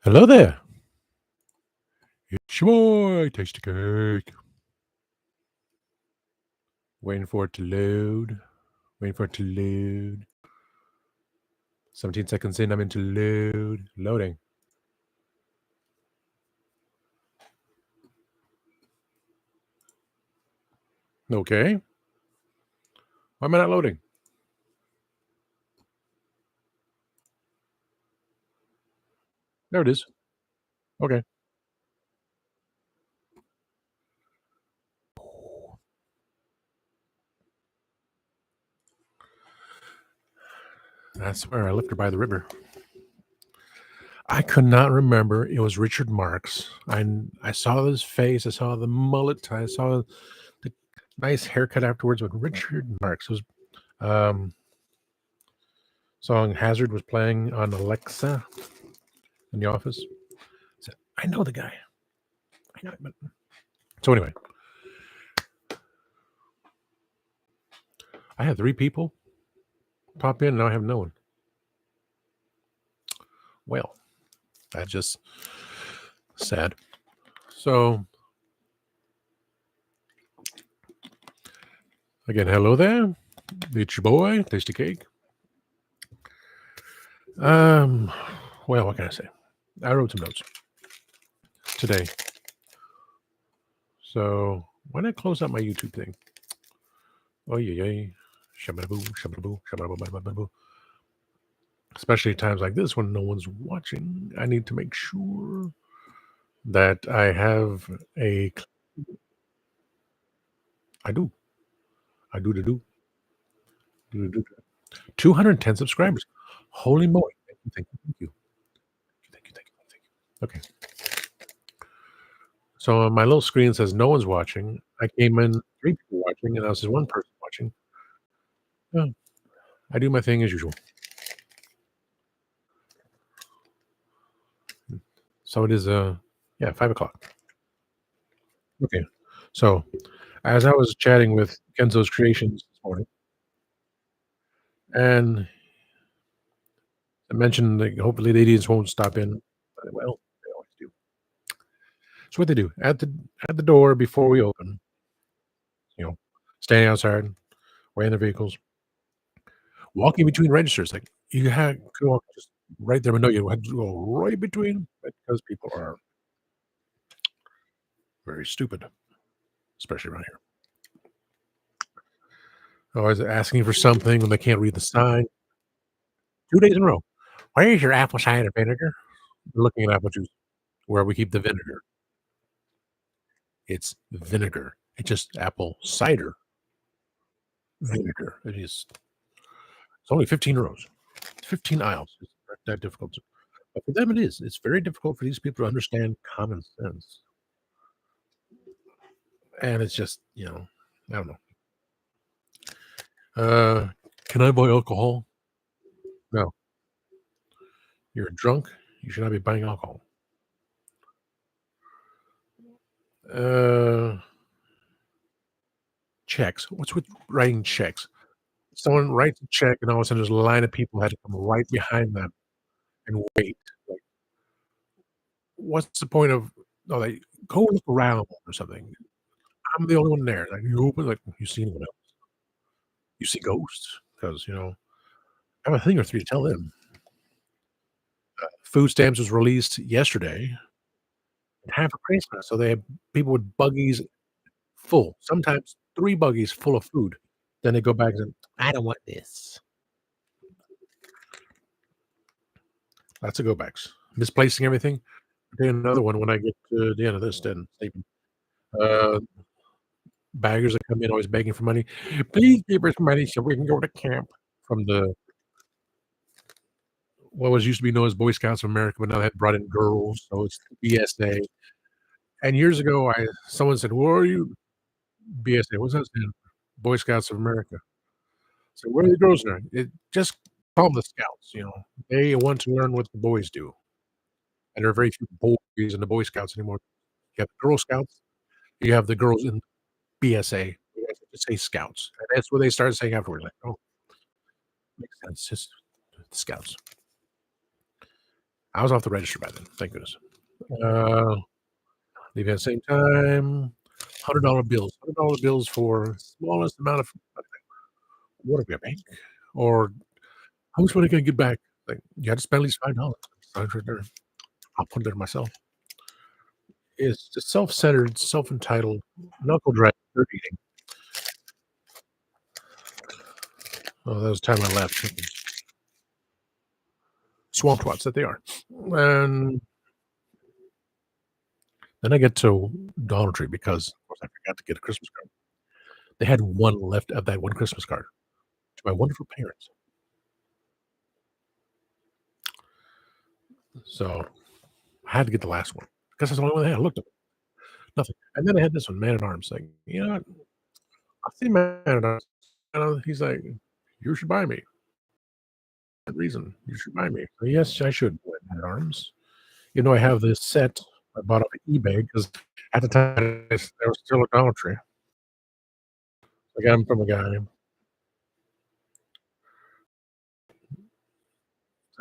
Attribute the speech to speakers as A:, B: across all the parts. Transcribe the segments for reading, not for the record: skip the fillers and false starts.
A: Hello there. It's your boy, Tasty Cake. Waiting for it to load. Waiting for it to load. 17 seconds in, I'm into load. Loading. Okay. Why am I not loading? There it is. Okay. That's where I left her by the river. I could not remember. It was Richard Marx. I saw his face. I saw the mullet. I saw the nice haircut afterwards. But Richard Marx was song Hazard was playing on Alexa in the office. I know the guy. I know, but so anyway, I had 3 people pop in, and now I have no one. Well, that's just sad. So, again, hello there. It's your boy, Tasty Cake. Well, what can I say? I wrote some notes today. So, why not close out my YouTube thing? Oh, yeah. Shabba-boo, shabba-boo, shabba-boo. Especially at times like this when no one's watching, I need to make sure that I have a. I do. I do. Do. 210 subscribers. Holy moly. Thank you. Okay. So on my little screen says no one's watching. I came in 3 people watching, and now it says 1 person watching. Yeah, I do my thing as usual. So it is, 5:00. Okay. So as I was chatting with Kenzo's Creations this morning, and I mentioned that hopefully the idiots won't stop in. Well, they always do. So what they do at the door before we open, you know, standing outside, waiting their vehicles, walking between registers, like, you could walk just right there, but no, you had to go right between because people are very stupid, especially around here. Always asking for something when they can't read the sign. 2 days in a row. "Where is your apple cider vinegar?" We're looking at apple juice where we keep the vinegar. It's vinegar. It's just apple cider vinegar. It's only 15 rows, 15 aisles. It's not that difficult to but for them it is. It's very difficult for these people to understand common sense. And it's just, I don't know. Uh, can I buy alcohol? No. You're drunk. You should not be buying alcohol. Uh, checks. What's with writing checks? Someone writes a check, and all of a sudden, there's a line of people had to come right behind them and wait. Like, what's the point of oh, like, go look around or something. I'm the only one there. Like, you open, like, you see anyone else? You see ghosts? Because, I have a thing or 3 to tell them. Food stamps was released yesterday, half of Christmas, so they have people with buggies full, sometimes 3 buggies full of food. Then they go back and, "I don't want this." Lots of go backs. Misplacing everything. I'll another one when I get to the end of this then, statement. Uh, baggers that come in always begging for money. "Please give us money so we can go to camp." From the what was used to be known as Boy Scouts of America, but now they have brought in girls, so it's BSA. And years ago, someone said, "Where are you?" BSA, what's that stand for? Boy Scouts of America. So, "Where are the girls at?" It just call them the Scouts, They want to learn what the boys do, and there are very few boys in the Boy Scouts anymore. You have the Girl Scouts, you have the girls in BSA. You guys have to say Scouts, and that's what they started saying afterwards, like, "Oh, makes sense, just the Scouts." I was off the register by then, thank goodness. Uh, leaving at the same time, $100 bills, $100 bills for smallest amount of what are we, a bank? Or how much money can I get back? Like, you had to spend at least $5. So I was right there. I'll put it there myself. It's just self-centered, self-entitled, knuckle drag dirt eating. Oh, that was the time I left. Swamp twats that they are. And then I get to Dollar Tree because, of course, I forgot to get a Christmas card. They had one left of that one Christmas card to my wonderful parents. So I had to get the last one because that's the only one they had. I looked at it, nothing. And then I had this one, Man at Arms, like, you know what? I've seen Man at Arms. He's like, you should buy me. Good reason. You should buy me. So, yes, I should buy Man at Arms. You know, I have this set I bought off of eBay because at the time they were still at Dollar Tree. I got them from a guy.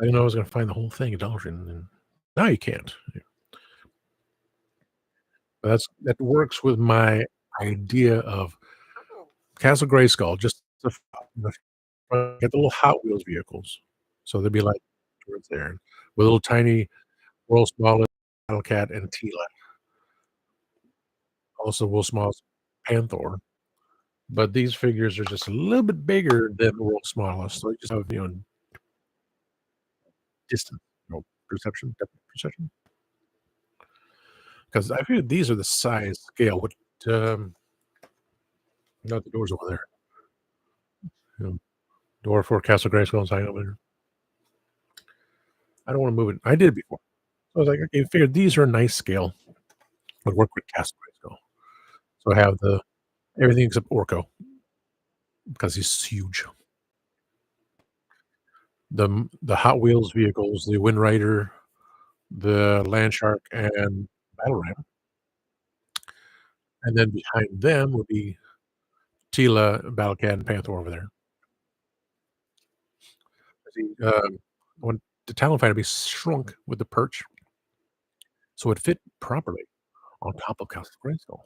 A: I didn't know I was gonna find the whole thing at Dollar Tree, and now you can't. But that works with my idea of Castle Grayskull, just the get the little Hot Wheels vehicles. So they'd be like towards there with little tiny Will Smallest, Battle Cat, and Tila. Also Will Smallest Panther. But these figures are just a little bit bigger than the World's Smallest, so you just have, distance, depth perception. Because I feel these are the size scale. What, um, not the doors over there. You know, door for Castle Grayskull inside over there. I don't want to move it. I did it before. So I was like, okay, figure these are a nice scale. Would work with Castle Grayskull. So I have the everything except Orko because he's huge. The Hot Wheels vehicles, the Wind Rider, the Landshark, and Battle Ram, and then behind them would be Tila, Battle Cat, and Panther over there. See, when the Talon Fighter be shrunk with the perch, so it fit properly on top of Castle Grayskull,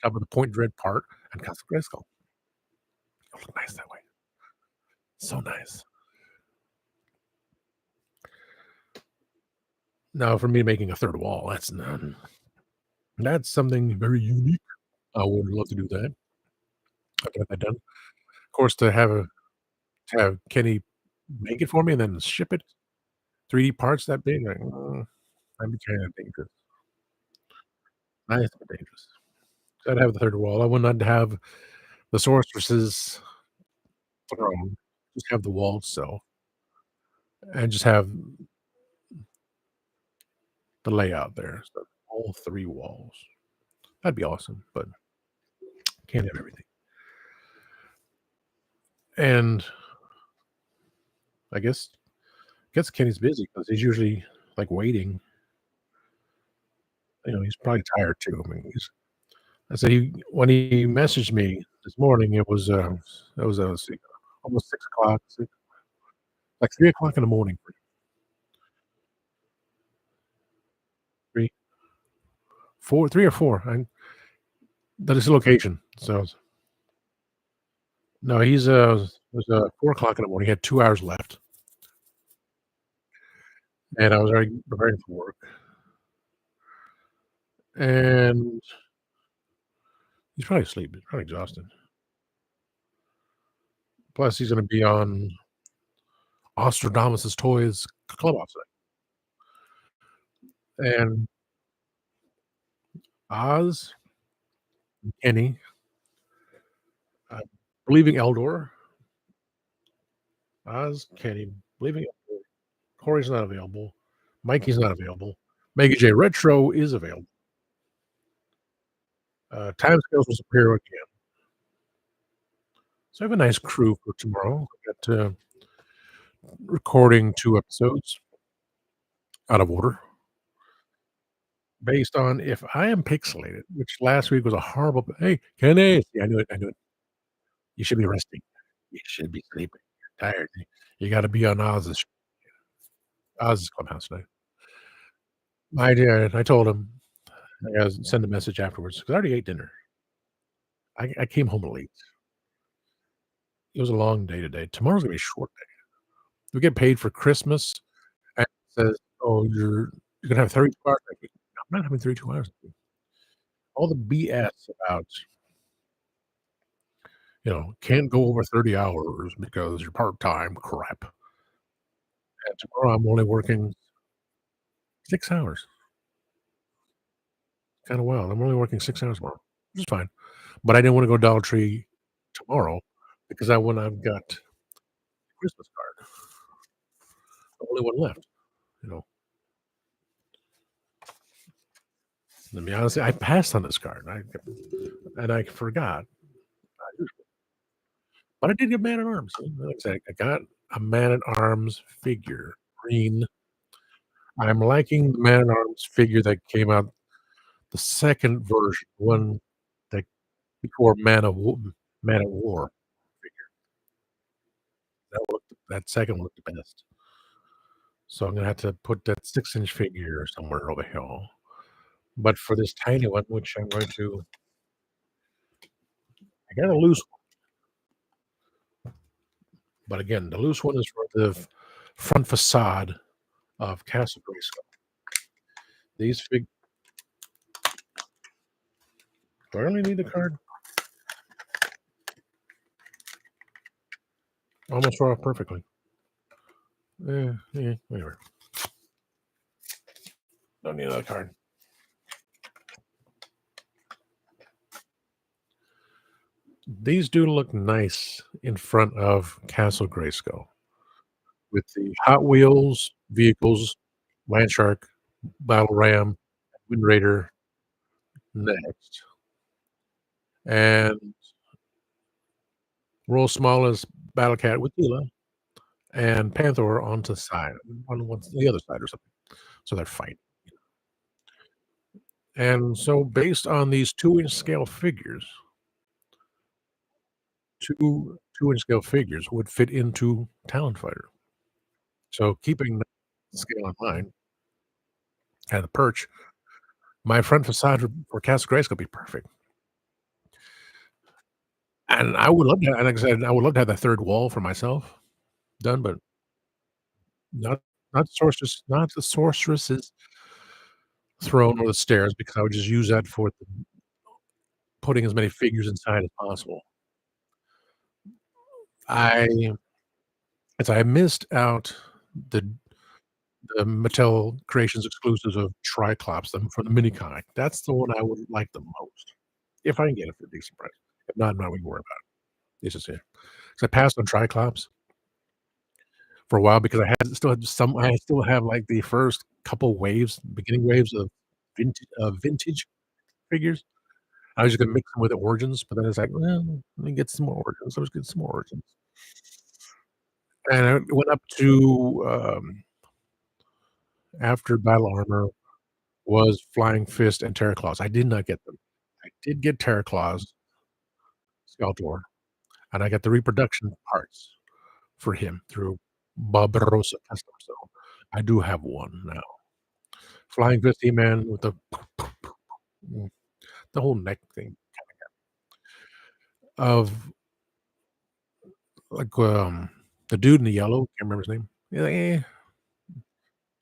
A: top of the Point Dread part and Castle Grayskull. It look nice that way. So nice. Now for me making a third wall, that's something very unique. I would love to do that. I've got that done. Of course, to have Kenny make it for me and then ship it, 3D parts that big, like, that'd be kinda dangerous. Nice but dangerous. So I'd have the third wall. I would not have the sorceress's throne, just have the wall itself, and just have the layout there, so all 3 walls. That'd be awesome, but can't have everything. And I guess Kenny's busy because he's usually, like, waiting. He's probably tired too. I mean, I said he when he messaged me this morning, let's see, almost 6:00, like 3:00 in the morning, 3, 4, 3 or 4. That is the location. So no, it was, 4:00 in the morning. He had 2 hours left, and I was already preparing for work, and he's probably asleep. He's probably exhausted. Plus, he's gonna be on Ostradamus's Toys Clubhouse night, and Oz, Kenny, uh, Believing Eldor, Oz, Kenny, Believing Eldor, Corey's not available, Mikey's not available, Mega J Retro is available. Timescales will appear again. So I have a nice crew for tomorrow. I got, recording 2 episodes out of order based on if I am pixelated, which last week was a horrible "Hey, Kenny." Yeah, I knew it. "You should be resting. You should be sleeping. You're tired. You gotta be on Oz's." Oz's Clubhouse night. I did, I told him. I gotta send a message afterwards 'cause I already ate dinner. I came home late. It was a long day today. Tomorrow's gonna be a short day. We get paid for Christmas, and it says, "Oh, you're gonna have 32 hours next week." I'm not having 32 hours next week. All the BS about, can't go over 30 hours because you're part-time crap. And tomorrow I'm only working 6 hours. Kinda wild. I'm only working 6 hours tomorrow, which is fine. But I didn't wanna go Dollar Tree tomorrow because I've got a Christmas card, the only one left, you know? To be honest, I passed on this card, and I forgot. But I did get Man at Arms. Like I said, I got a Man at Arms figure, green. I'm liking the Man at Arms figure that came out, the 2nd version, one that before Man at War figure. That 2nd looked the best. So I'm gonna have to put that 6-inch figure somewhere over here. But for this tiny one, which I got a loose one, but again, the loose one is for the front facade of Castle Grayskull. These fig Do I really need the card? Almost wore off perfectly. Yeah, whatever. Don't need another card. These do look nice in front of Castle Grayskull with the Hot Wheels vehicles, Landshark, Battle Ram, Wind Raider next, and Royal Smallest Battle Cat with Tila and Panther onto the side, on the other side or something. So they're fighting. And so based on these 2-inch scale figures, 2-inch scale figures would fit into Talon Fighter. So keeping that scale in mind and the perch, my front facade for Castle Grayskull would be perfect. And I would love to, and like I said, I would love to have that 3rd wall for myself done, but not not the sorceress's throne or the stairs, because I would just use that for putting as many figures inside as possible. I I missed out the Mattel Creations exclusives of Triclops, them from the mini comic. That's the one I would like the most, if I can get it for a decent price. If not, I'm not even worry about it. It's just here. 'Cause I passed on Triclops for a while because I still have, like, the first couple waves, beginning waves of vintage figures. I was just gonna mix them with Origins, but then it's like, "Well, let me get some more Origins. Let's get some more Origins." And I went up to, after Battle Armor was Flying Fist and Terraclaws. I did not get them. I did get Terraclaws, Skeletor, and I got the reproduction parts for him through Barbarossa Custom, so I do have one now. Flying Fist He-Man with mm, the whole neck thing of, like, the dude in the yellow, can't remember his name. Yeah,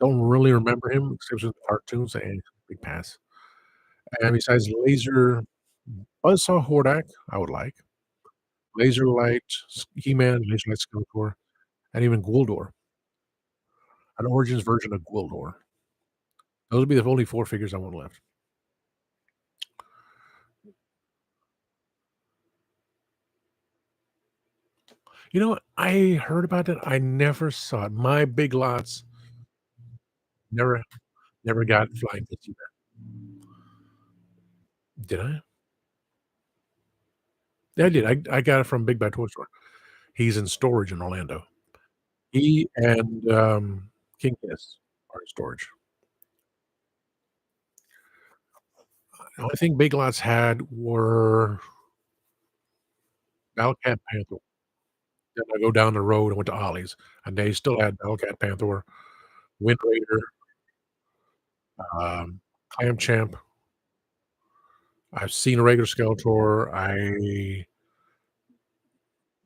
A: don't really remember him except for the cartoons, so, big pass. And besides Laser Buzzsaw Hordak, I would like. Laser Light He-Man, Laser Light Skeletor, and even Gwildor, an Origins version of Gwildor. Those would be the only 4 figures I want left. You know what? I heard about it, I never saw it. My Big Lots never never got Flying Fist either. Did I? Yeah, I did. I got it from Big Bad Toy Store. He's in storage in Orlando. He and, King Kiss are in storage. The only thing Big Lots had were Bellcat Panther. Then I go down the road and went to Ollie's, and they still had Bellcat Panther, Wind Raider, Clam Champ. I've seen a regular Skeletor. I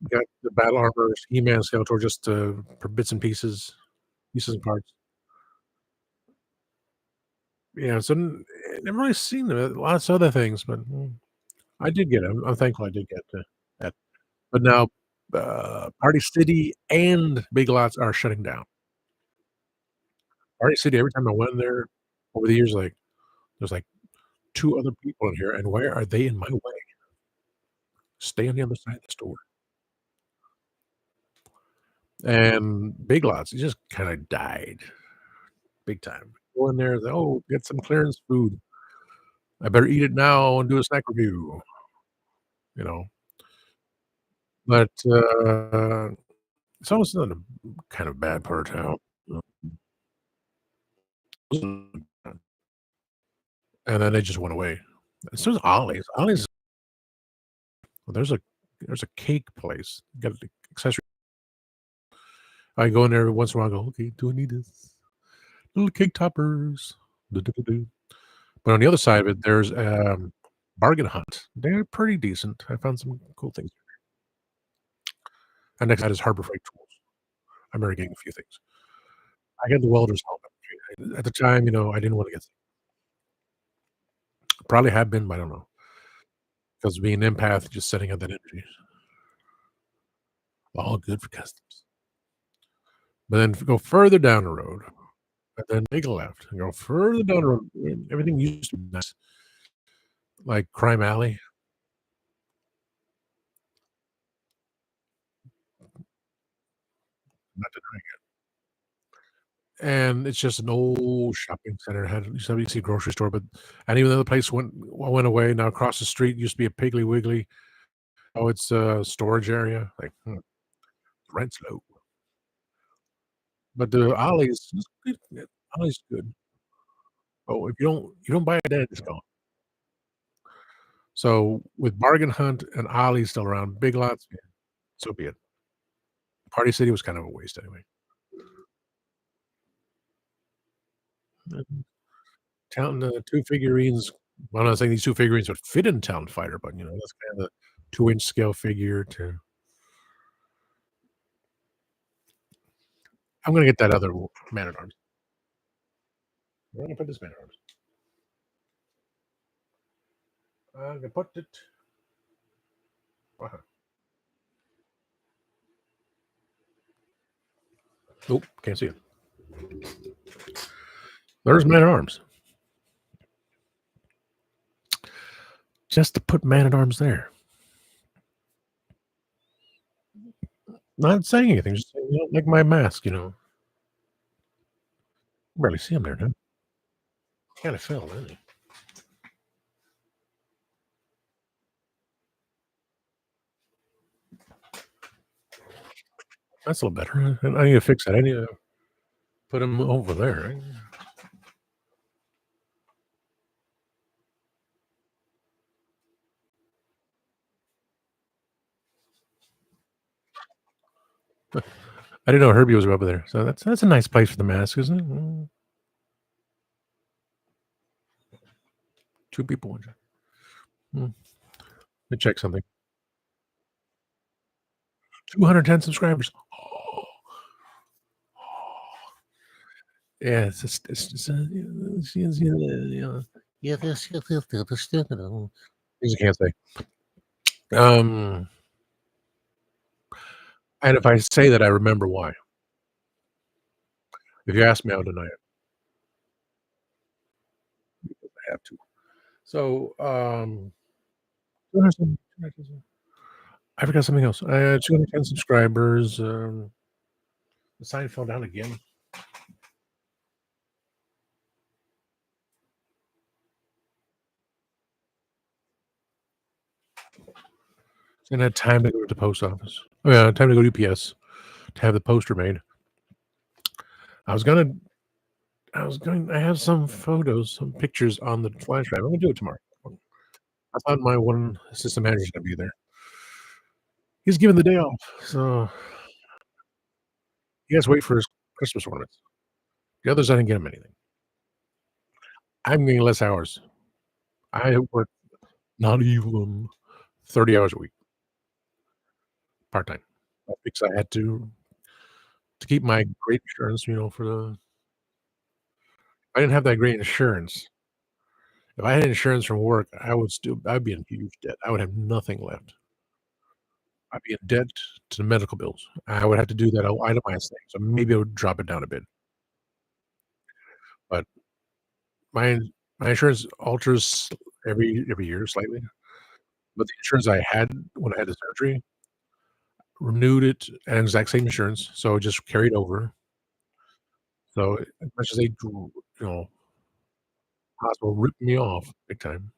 A: got the Battle Armors He-Man Skeletor just, for bits and pieces and parts. Yeah, so never really seen lots of other things, but, I did get it. I'm thankful I did get that. But now, Party City and Big Lots are shutting down. Party City, every time I went there over the years, like, there's, like, 2 other people in here, and why are they in my way? Stay on the other side of the store. And Big Lots, it just kinda died big time. Go in there, "Oh, get some clearance food. I better eat it now and do a snack review," you know? But, it's almost in a kind of bad part of town. And then they just went away. So is Ollie's. Ollie's well, there's a cake place. Got the accessory. I go in there every once in a while, I go, "Okay, do I need this? Little cake toppers." Do, do, do, do. But on the other side of it, there's, Bargain Hunt. They're pretty decent. I found some cool things. And next to that is Harbor Freight Tools. I remember getting a few things. I got the welder's helmet. At the time, I didn't wanna get probably have been, but I don't know. 'Cause being an empath, just setting up that energy, all good for customs. But then go further down the road, and then take a left, and go further down the road, and everything used to be nice, like Crime Alley, not denying it, and it's just an old shopping center, had used to be a grocery store, but and even though the place went away, now across the street used to be a Piggly Wiggly. Oh, it's a storage area, like, rent's low. But the Ollie's is good, yeah, Ollie's good. Oh, if you don't buy it at, it's gone. So, with Bargain Hunt and Ollie's still around, Big Lots, yeah, so be it. Party City was kind of a waste anyway. Mhm. Town, 2 figurines, well, I'm not saying these 2 figurines would fit in Town Fighter, but, that's kind of the 2-inch scale figure to I'm gonna get that other Man-at-Arms. Where did I put this Man-at-Arms? I'm gonna put it uh Nope, can't see it. There's Man-at-Arms. Just to put Man-at-Arms there. Not saying anything, just saying, like my mask. Barely see him there now. Kinda fell, didn't he? That's a little better. I need to fix that. I need to put him over there, right? I didn't know Herbie was over there, so that's a nice place for the mask, isn't it? 2 people, 1 check. Let me check something. 210 subscribers. Oh, yeah, yeah. Yeah, this, things I can't say. Um, and if I say that, I remember why. If you ask me, I'll deny it. I have to. So, 200 I forgot something else. 210 subscribers. The sign fell down again. And had time to go to the post office. Oh, yeah, time to go to UPS to have the poster made. I was gonna I have some photos, some pictures on the flash drive. I'm gonna do it tomorrow. I thought my one assistant manager's gonna be there. He's given the day off, so he has to wait for his Christmas ornaments. The others, I didn't get them anything. I'm getting less hours. I work not even 30 hours a week, part-time. Because I had to keep my great insurance, for the I didn't have that great insurance. If I had insurance from work, I'd be in huge debt. I would have nothing left. I'd be in debt to the medical bills. I would have to do that itemized thing, so maybe I would drop it down a bit. But my my insurance alters every year slightly, but the insurance I had when I had the surgery renewed it at exact same insurance, so it just carried over. So, as much as hospital ripped me off big time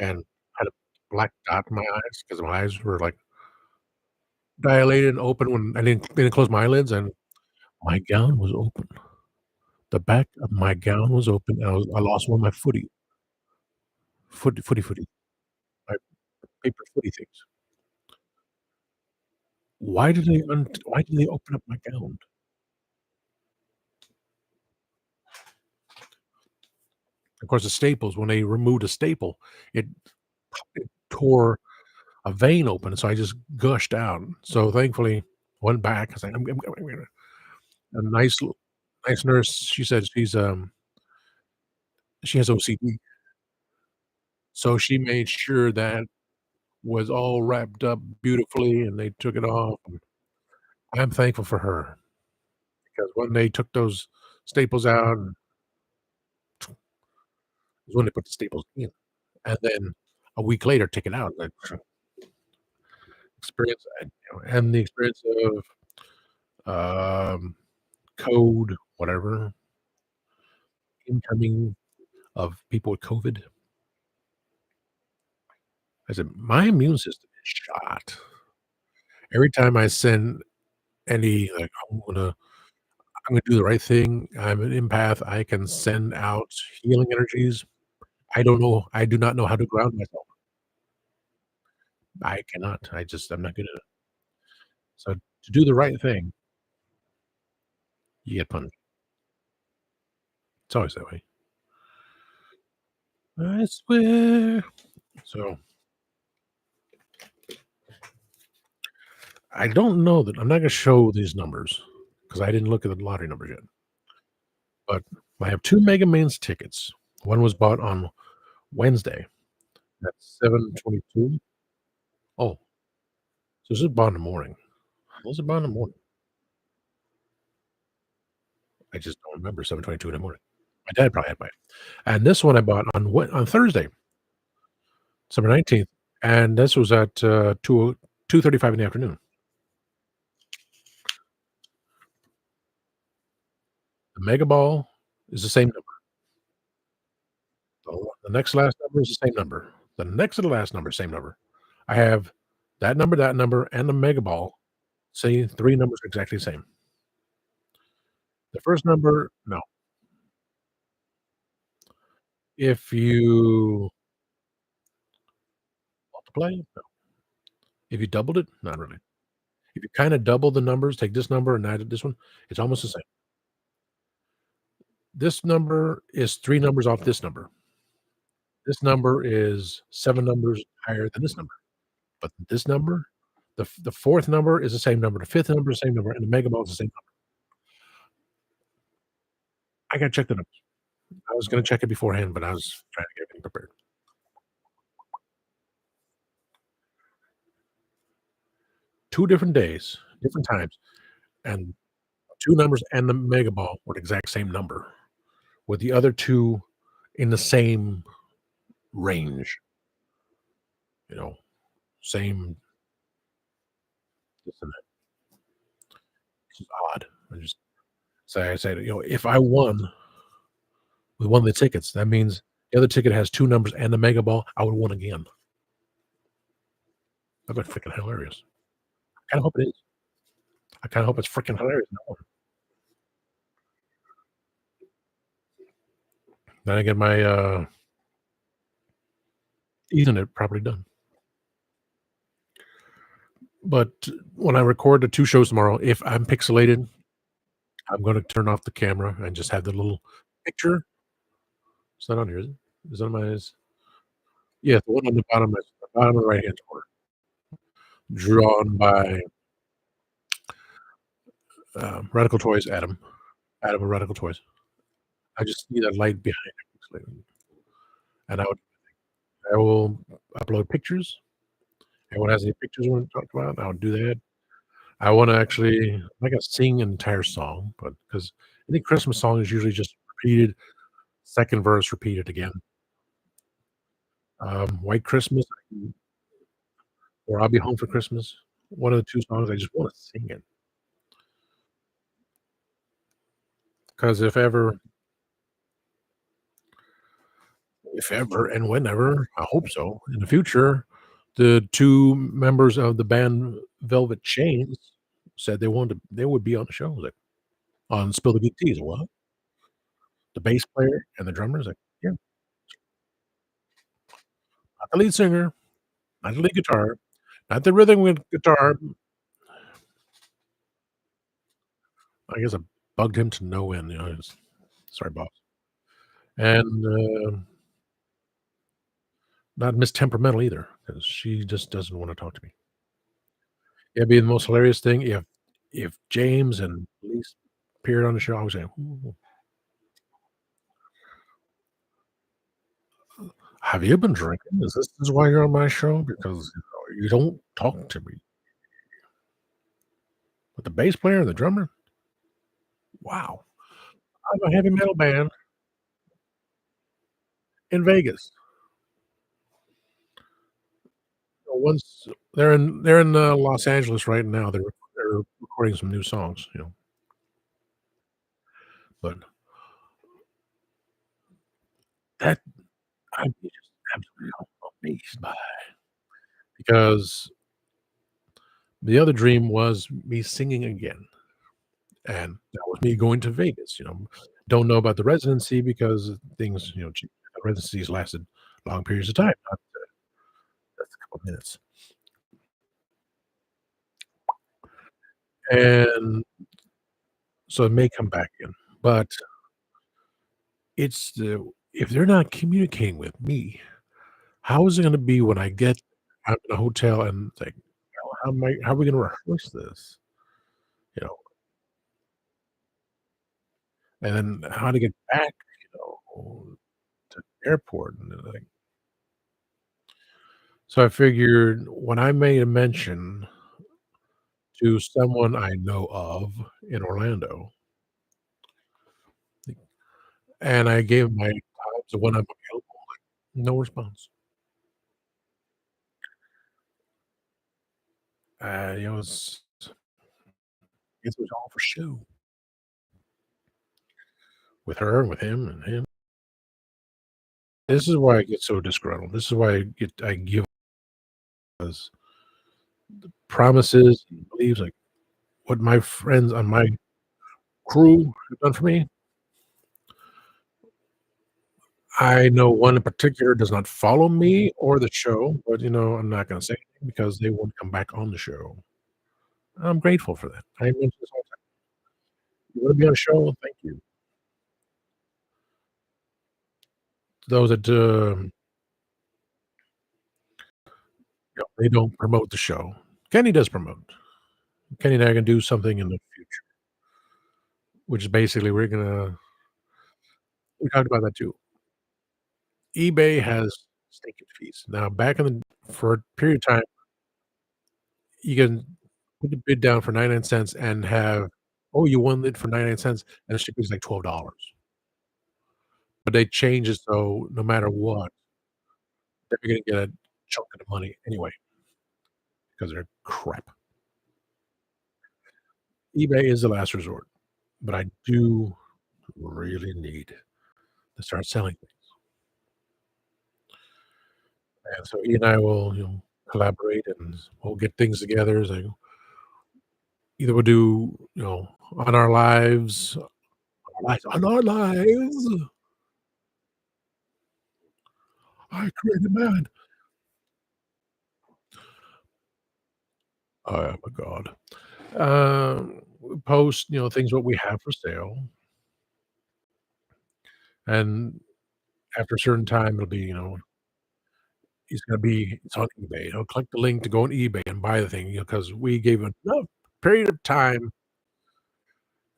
A: and had a black dot in my eyes because my eyes were, like, dilated and open when I didn't close my eyelids, and my gown was open. The back of my gown was open, and I lost one of my footy, my paper footy things. Why did they open up my gown? Of course, the staples, when they removed a staple, it it tore a vein open, so I just gushed out. So, thankfully, went back. I was like, I'm gonna a nice nurse, she said she has OCD, so she made sure that was all wrapped up beautifully, and they took it off, and I'm thankful for her because when they took those staples out and when they put the staples in, and then a week later take it out, like, experience and the experience of, code, whatever, incoming of people with COVID. I said, "My immune system is shot." Every time I send any, like, I'm gonna do the right thing. I'm an empath. I can send out healing energies. I do not know how to ground myself. I cannot. I'm not good at it. So to do the right thing, you get punished. It's always that way. I swear. So I don't know that I'm not gonna show these numbers because I didn't look at the lottery numbers yet. But I have 2 Mega Millions tickets. One was bought on Wednesday at 7:22. Oh, so this is bought in the morning. Was it bought in the morning? I just don't remember 7:22 in the morning. My dad probably had mine. And this one I bought on Thursday, December 19th, and this was at, 2:35 in the afternoon. The Mega Ball is the same number. The next last number is the same number. The next to the last number, same number. I have that number, and the Mega Ball. See, 3 numbers are exactly the same. The first number, no. If you multiply it, no. If you doubled it, not really. If you kinda double the numbers, take this number and add this one, it's almost the same. This number is 3 numbers off this number. This number is 7 numbers higher than this number. But this number, the 4th number is the same number, the 5th number is the same number, and the Mega Ball is the same number. I gotta check the numbers. I was gonna check it beforehand, but I was trying to get everything prepared. 2 different days, different times, and 2 numbers and the Mega Ball were the exact same number, with the other 2 in the same range, you know, same this and that. Which is odd. I said, if I won with one of the tickets, that means the other ticket has 2 numbers and the Mega Ball, I would win again. That'd be freaking hilarious. I kinda hope it is. I kinda hope it's freaking hilarious. Then I get my, Ethernet properly done. But when I record the 2 shows tomorrow, if I'm pixelated, I'm gonna turn off the camera and just have the little picture. Is that on here? Is it? Is that on my yeah, the one on the bottom of the right-hand corner, drawn by, Radical Toys Adam. Adam of Radical Toys. I just see that light behind him, it's like and I will upload pictures. Anyone has any pictures you wanna talk about, I'll do that. I wanna actually I'm not gonna sing an entire song, but because any Christmas song is usually just repeated, 2nd verse repeated again. White Christmas or I'll Be Home for Christmas. One of the 2 songs, I just wanna sing it. Because if ever and whenever, I hope so, in the future, the 2 members of the band Velvet Chains said they would be on the show, I was like, on Spill the Good Tea. I said, "What? The bass player and the drummer?" I was like, "Yeah, not the lead singer, not the lead guitar, not the rhythm with guitar." I guess I bugged him to no end, it's sorry, boss. And, not Miss Temperamental either, because she just doesn't wanna talk to me. It'd be the most hilarious thing if James and Elise appeared on the show, I was like, "Ooh, have you been drinking? Is this why you're on my show? Because, you don't talk to me." But the bass player and the drummer? Wow. I'm a heavy metal band in Vegas. Once they're in, Los Angeles right now. They're recording some new songs. But that I'm just absolutely amazed by because the other dream was me singing again, and that was me going to Vegas. Don't know about the residency because things, residencies lasted long periods of time, not just a couple of minutes, and so it may come back in, but it's the if they're not communicating with me, how is it gonna be when I get out in a hotel and it's like, how are we gonna rehearse this? You know, and then how to get back, to the airport and then, like so I figured when I made a mention to someone I know of in Orlando, and I gave my times of when I'm available, no response. It was all for show with her and with him and him. This is why I get so disgruntled. This is why I give us promises and beliefs, like, what my friends on my crew have done for me. I know one in particular does not follow me or the show, but, I'm not gonna say anything because they won't come back on the show. I'm grateful for that. I mention this all the time. "You wanna be on a show? Thank you." Those that, they don't promote the show. Kenny does promote. Kenny and I are gonna do something in the future, which is basically we talked about that too. eBay has stinking fees. Now back in the for a period of time, you can put the bid down for 99 cents and have, "Oh, you won it for 99 cents," and the shipping is like $12. But they change it so no matter what, they're gonna get a chunk of the money anyway because 'cause they're crap. eBay is the last resort, but I do really need to start selling things, and so he and I will, collaborate, and we'll get things together. It's like, either we'll do, on our lives on our lives, I created man. I am a god. post, things what we have for sale, and after a certain time, it'll be, it's on eBay. He'll click the link to go on eBay and buy the thing, because we gave enough period of time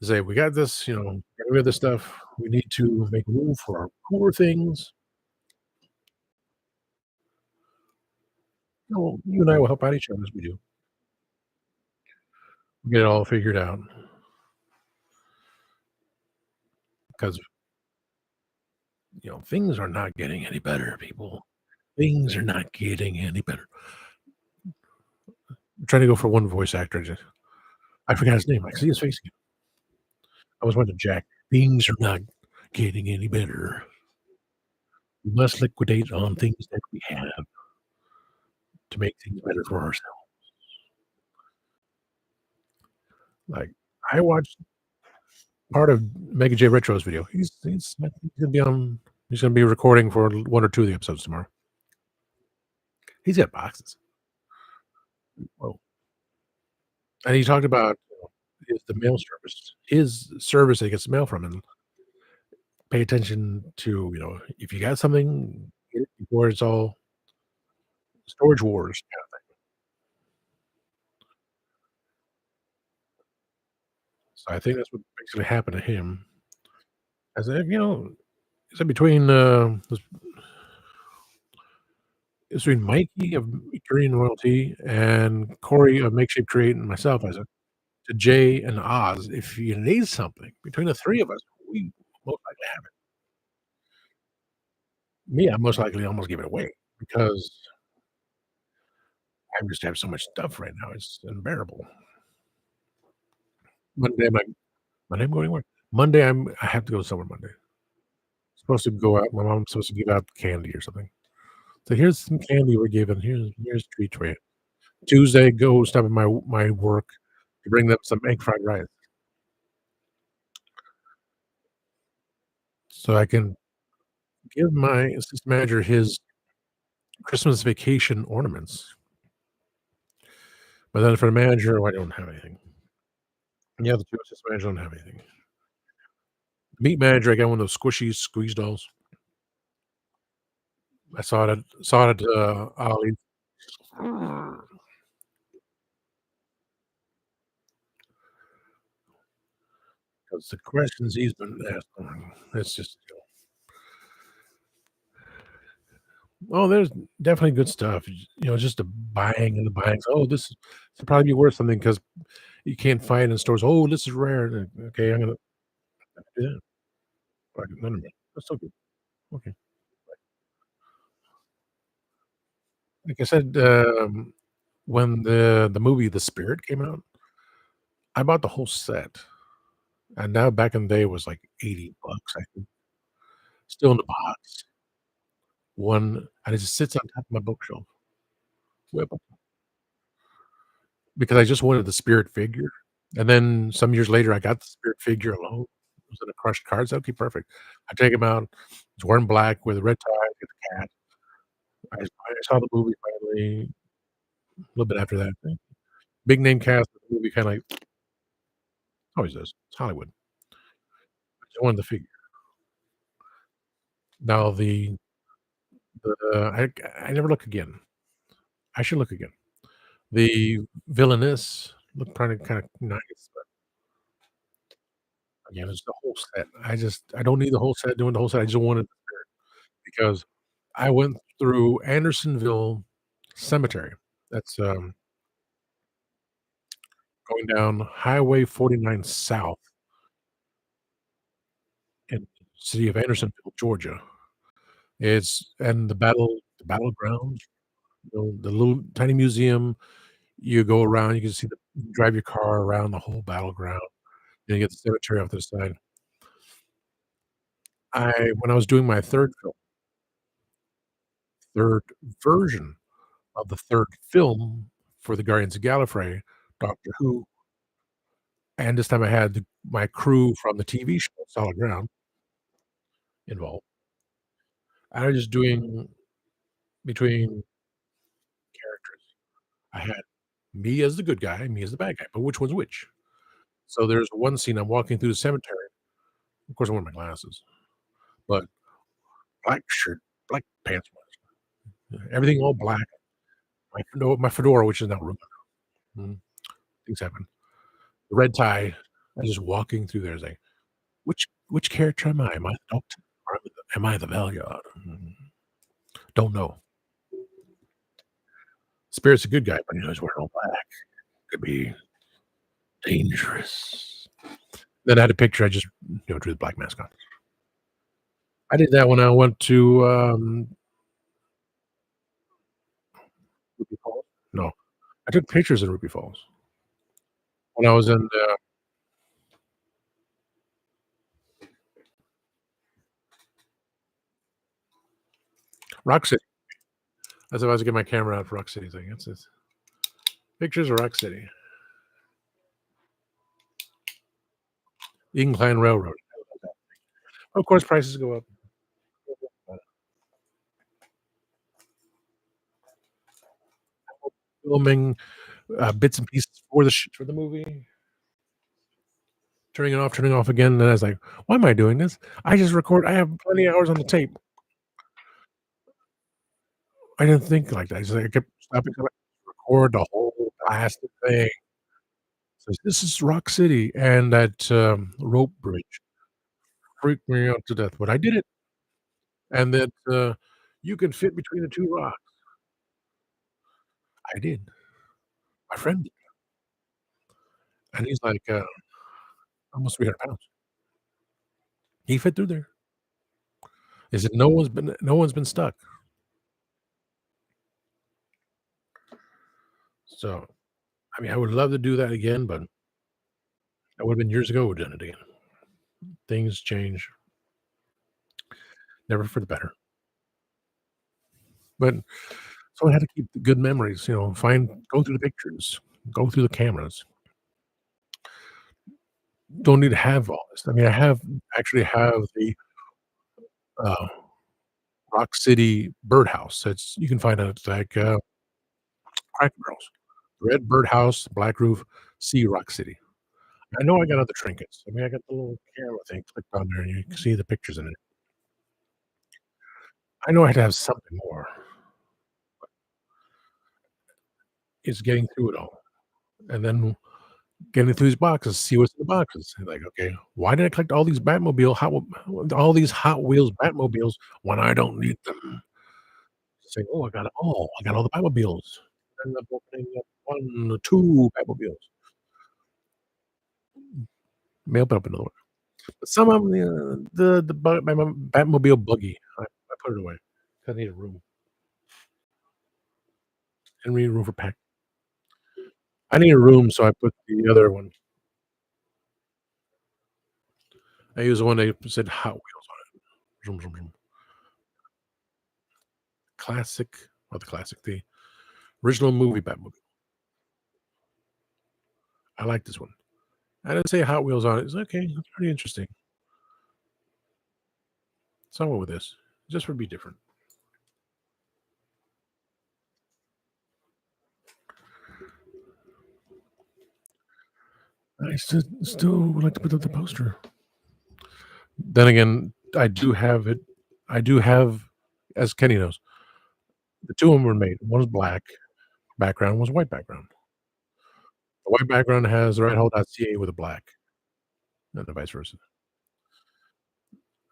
A: to say, "We got this, get rid of this stuff. We need to make room for our cooler things." You and I will help out each other as we do. Get it all figured out, because, things are not getting any better, people. Things are not getting any better. I'm trying to go for one voice actor, I forgot his name. I see his face again. I was wondering, Jack. Things are not getting any better. We must liquidate on things that we have to make things better for ourselves. Like, I watched part of Mega J Retro's video. I think he's gonna be recording for 1 or 2 of the episodes tomorrow. He's got boxes. Whoa. And he talked about, the mail service, his service that he gets the mail from, and pay attention to, if you got something, get it before it's all storage wars. So I think that's what basically happened to him. I said, I said between Mikey of Korean Royalty and Corey of Makeshift Create and myself, I said, to Jay and Oz, if you need something between the 3 of us, we most likely have it. Me, I most likely almost give it away because I just have so much stuff right now, it's unbearable. Monday, Monday I'm going to work. Monday, I have to go somewhere Monday. Supposed to go out, my mom's supposed to give out candy or something. So here's some candy we're giving. Here's a treat for you. Tuesday, go stop at my work to bring them some egg fried rice so I can give my assistant manager his Christmas vacation ornaments. But then for the manager, I don't have anything. Yeah, the 2 assistant managers don't have anything. Meat manager, I got one of those squishy squeeze dolls. I saw it at, Ollie's. 'Cause the questions he's been asking, it's just, there's definitely good stuff, just the buying and the buying. "Oh, this will probably be worth something because you can't find it in stores. Oh, this is rare." Okay, I'm gonna do that. Like, none of it. That's so good. Okay. Like I said, when the movie The Spirit came out, I bought the whole set, and now back in the day, it was like $80, I think, still in the box. One and it just sits on top of my bookshelf. Way up because I just wanted the Spirit figure, and then some years later, I got the Spirit figure alone. It was in a crushed card, so, okay, perfect. I take him out, he's wearing black with a red tie, with a cat. I saw the movie finally a little bit after that. Big name cast, the movie kinda like always does. It's Hollywood. I just wanted the figure. Now I never look again. I should look again. The villainess looked kinda nice, but again, it's the whole set. I don't need the whole set, doing the whole set. I just wanted because I went through Andersonville Cemetery. That's, going down Highway 49 South in the city of Andersonville, Georgia. It's and the battlegrounds, the little tiny museum, you go around, you can see you can drive your car around the whole battleground, and you get the cemetery off to the side. When I was doing my 3rd version of the 3rd film for the Guardians of Gallifrey, Doctor Who, and this time I had my crew from the TV show Solid Ground involved. I was just doing between characters. I had me as the good guy, me as the bad guy, but which one's which? So there's one scene I'm walking through the cemetery. Of course, I'm wearing my glasses, but black shirt, black pants, everything all black. My fedora, which is now ruined. Mhm. Things happen. The red tie. I'm just walking through there, it's like, which character am I? Am I the Doctor or am I the Valeyard? Don't know. Spirit's a good guy, but he's wearing all black. Could be dangerous. Then I had a picture. I just drew the black mask on. I did that when I went to Ruby Falls. No, I took pictures in Ruby Falls when I was in Rock City. That's if I was to get my camera out for Rock City thing. It's pictures of Rock City. The Incline Railroad. Of course, prices go up. Filming bits and pieces for the movie. Turning it off again. And I was like, why am I doing this? I just record. I have plenty of hours on the tape. I didn't think like that. I kept stopping to record the whole blasted thing. Says, "This is Rock City," and that, rope bridge freaked me out to death, but I did it, and that, you can fit between the 2 rocks. I did. My friend did, and he's like, almost 300 pounds. He fit through there. He said, "No one's been stuck." So, I mean, I would love to do that again, but that would've been years ago we've done it again. Things change, never for the better. But so I had to keep the good memories, go through the pictures, go through the cameras. Don't need to have all this. I mean, actually have the, uh, Rock City birdhouse. It's you can find it at, like, Cracker Barrels. Red birdhouse, black roof, see Rock City. I know I got other trinkets. I mean, I got the little camera thing clicked on there, and you can see the pictures in it. I know I had to have something more. It's getting through it all, and then getting through these boxes, see what's in the boxes. And like, okay, why did I collect all these Hot Wheels Batmobiles when I don't need them? Say, "Oh, I got it all. I got all the Batmobiles." End up opening up 1 or 2 Batmobiles. May open up another one. But some of them, the bu my Batmobile buggy, I put it away. I need a room. I need a room for pack. I need a room, so I put the other one. I use the one that said Hot Wheels on it. Vroom, vroom, vroom. Classic, not the classic, the original movie Batmobile. I like this one. I didn't say Hot Wheels on it. It's okay. That's pretty interesting. So I went with this. Just would be different. I still would like to put up the poster. Then again, I do have it. I do have, as Kenny knows, the 2 of them were made. One was black background, one was white background. The white background has righthole.ca with a black, and the vice versa.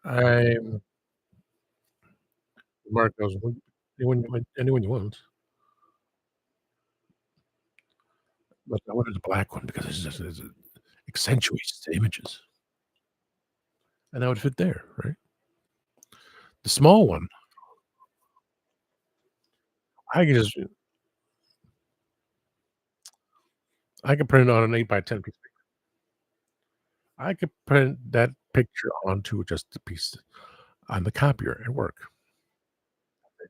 A: I'm Mark knows anyone you want, but I wanted the black one because it accentuates the images, and that would fit there, right? The small one, I can just I can print it on an 8 by 10 piece. I could print that picture onto just a piece on the copier at work.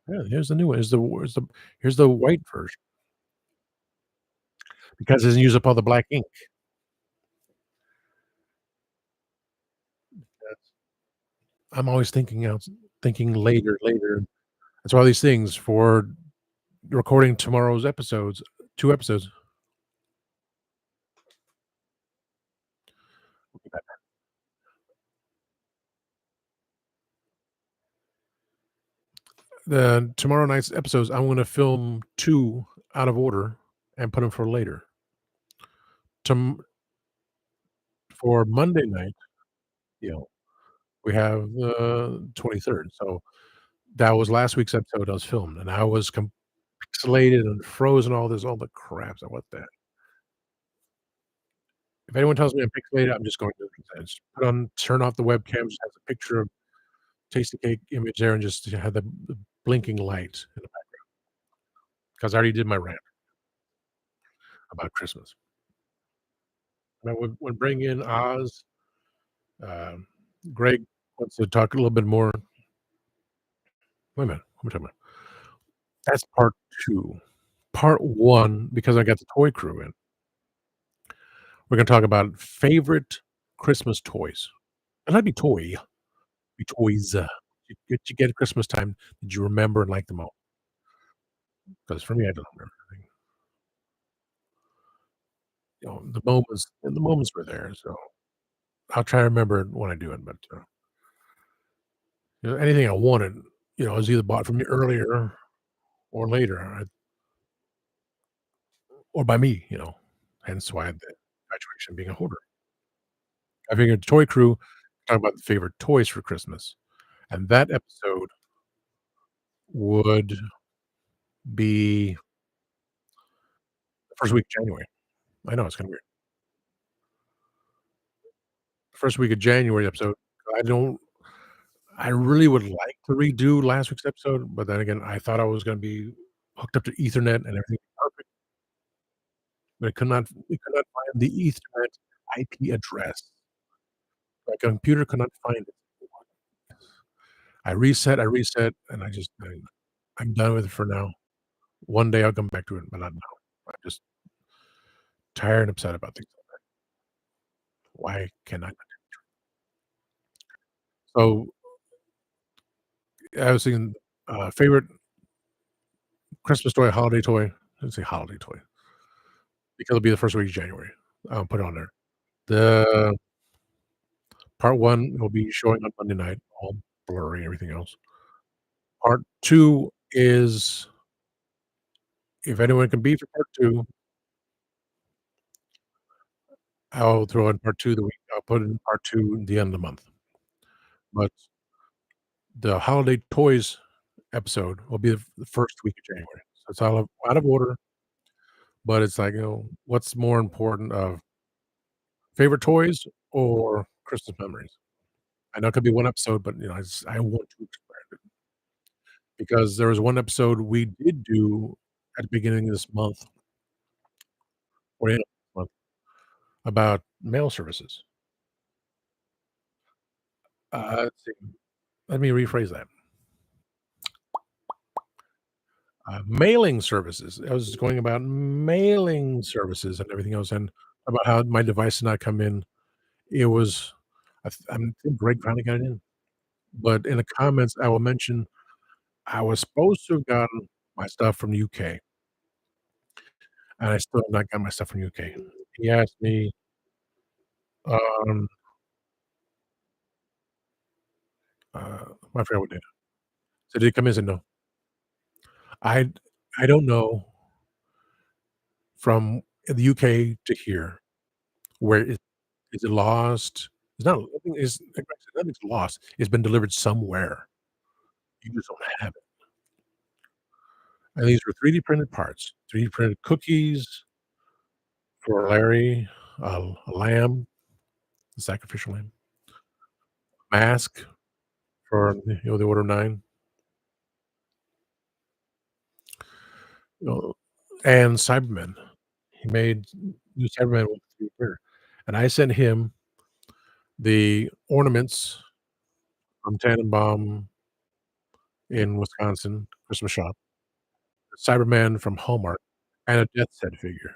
A: Yeah, here's the new one. Here's the white version because it doesn't use up all the black ink. That's I'm always thinking later. That's why these things for recording tomorrow's episodes, 2 episodes. The tomorrow night's episodes, I'm gonna film 2 out of order and put them for later. Tom For Monday night, you know, we have the 23rd, so that was last week's episode I was filmed, and I was pixelated and frozen, all the crap, so what the if anyone tells me I'm pixelated, I'm just going to just turn off the webcam, just has a picture of Tasty Cake image there and just have the blinking light in the back 'cause I already did my rant about Christmas. And I would bring in Oz. Um, Greg wants to talk a little bit more. Wait a minute, what am I talking about? That's part 2. Part 1, because I got the toy crew in, we're gonna talk about favorite Christmas toys. And that'd be be toys. You get at Christmas time, did you remember and like them all? Because for me, I don't remember everything. The moments were there, so I'll try to remember it when I do it, but, anything I wanted, was either bought from me earlier or later, or by me, hence why the graduation being a hoarder. I figured Toy Crew talk about the favorite toys for Christmas, and that episode would be the 1st week of January. I know, it's kinda weird. First week of January episode. I don't I really would like to redo last week's episode, but then again, I thought I was gonna be hooked up to Ethernet and everything perfect, but it could not find the Ethernet IP address. My computer could not find it. I reset, and I'm done with it for now. One day I'll come back to it, but not now. I'm just tired and upset about things. Why can I? So, I was thinking, favorite Christmas toy, holiday toy. Let's say holiday toy, because it'll be the 1st week of January. I'll put it on there. The part 1 will be showing on Monday night, all blurry, everything else. Part 2 is if anyone can be for part 2, I'll throw in part 2 the week I'll put in part 2 at the end of the month. But the holiday toys episode will be the 1st week of January. So it's all out of order, but it's like, what's more important of favorite toys or Christmas memories? I know it could be one episode, but, I want to expand it because there was one episode we did do at the beginning of this month or end of this month about mail services. Let's see, let me rephrase that. Mailing services. I was going about mailing services and everything else, and about how my device did not come in. It was I think Greg finally got it in, but in the comments, I will mention I was supposed to have gotten my stuff from UK, and I still have not got my stuff from UK. He asked me, um, I forgot what day. So did it come in? I said, "No." I I don't know from the UK to here where is it lost? It's not nothing is nothing's lost. It's been delivered somewhere. You just don't have it. And these were 3D printed parts, 3D printed cookies for Larry, a lamb, the sacrificial lamb, mask for, the Order of 9, you know, and Cybermen. He made new Cybermen with 3D printer, and I sent him the ornaments from Tannenbaum in Wisconsin, Christmas shop, Cyberman from Hallmark, and a Death Set figure.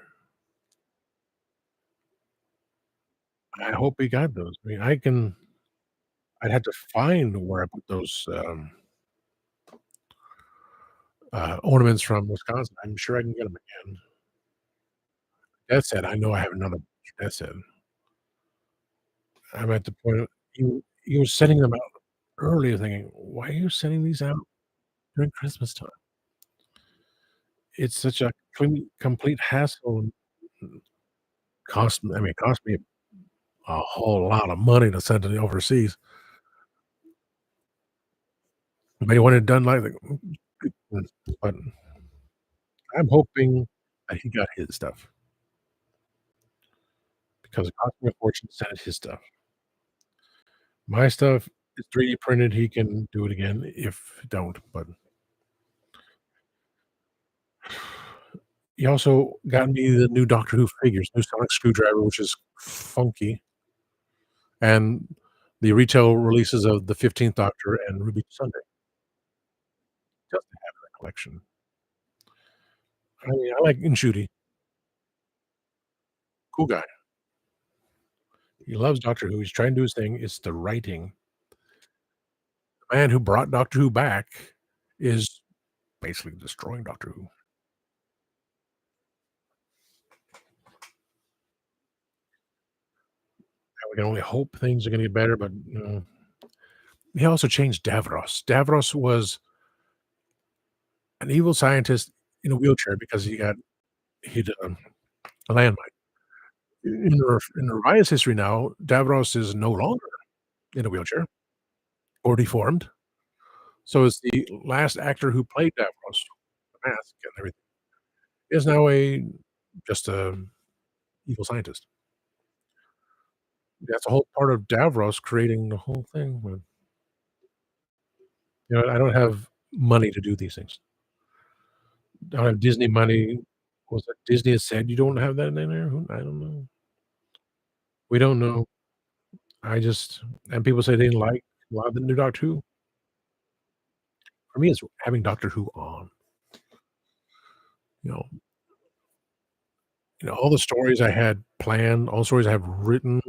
A: I hope he got those. I mean, I'd have to find where I put those, ornaments from Wisconsin. I'm sure I can get them again. Death Set, I know I have another Death Set. I'm at the point of he was sending them out early, thinking, "Why are you sending these out during Christmas time?" It's such a complete hassle and it cost me a whole lot of money to send it overseas, but he wanted it done like but I'm hoping that he got his stuff because it cost me a fortune to send his stuff. My stuff is 3D printed, he can do it again if don't, but he also got me the new Doctor Who figures, new sonic screwdriver, which is funky, and the retail releases of the 15th Doctor and Ruby Sunday, just to have in the collection. I mean, I like Ncuti, cool guy. He loves Doctor Who, he's trying to do his thing, it's the writing. The man who brought Doctor Who back is basically destroying Doctor Who. And we can only hope things are gonna get better, but, he also changed Davros. Davros was an evil scientist in a wheelchair because he'd, a landmine. In Revive's history now, Davros is no longer in a wheelchair or deformed. So is the last actor who played Davros, the mask and everything, is now just a evil scientist. That's a whole part of Davros creating the whole thing with I don't have money to do these things. I don't have Disney money. Was it Disney has said you don't have that in there? Who I don't know. We don't know. I just and people say they didn't like a lot of the new Doctor Who. For me, it's having Doctor Who on, you know all the stories I had planned, all the stories I have written,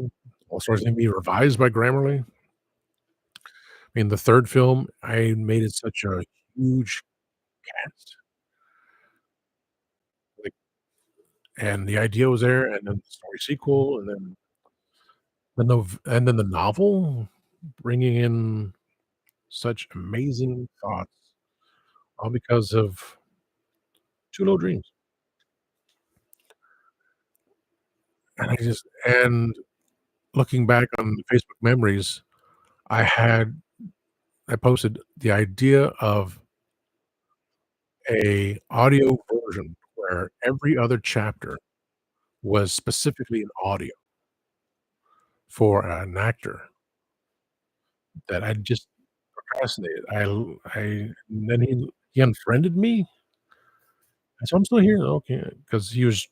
A: all the stories need to be revised by Grammarly. I mean, the 3rd film, I made it such a huge cast, like and the idea was there, and then the story sequel, and then the novel, bringing in such amazing thoughts, all because of Two Little Dreams, and looking back on Facebook memories, I had I posted the idea of a audio version where every other chapter was specifically an audio for an actor that I just procrastinated. And then he unfriended me. I said, "I'm still here." Okay, because he was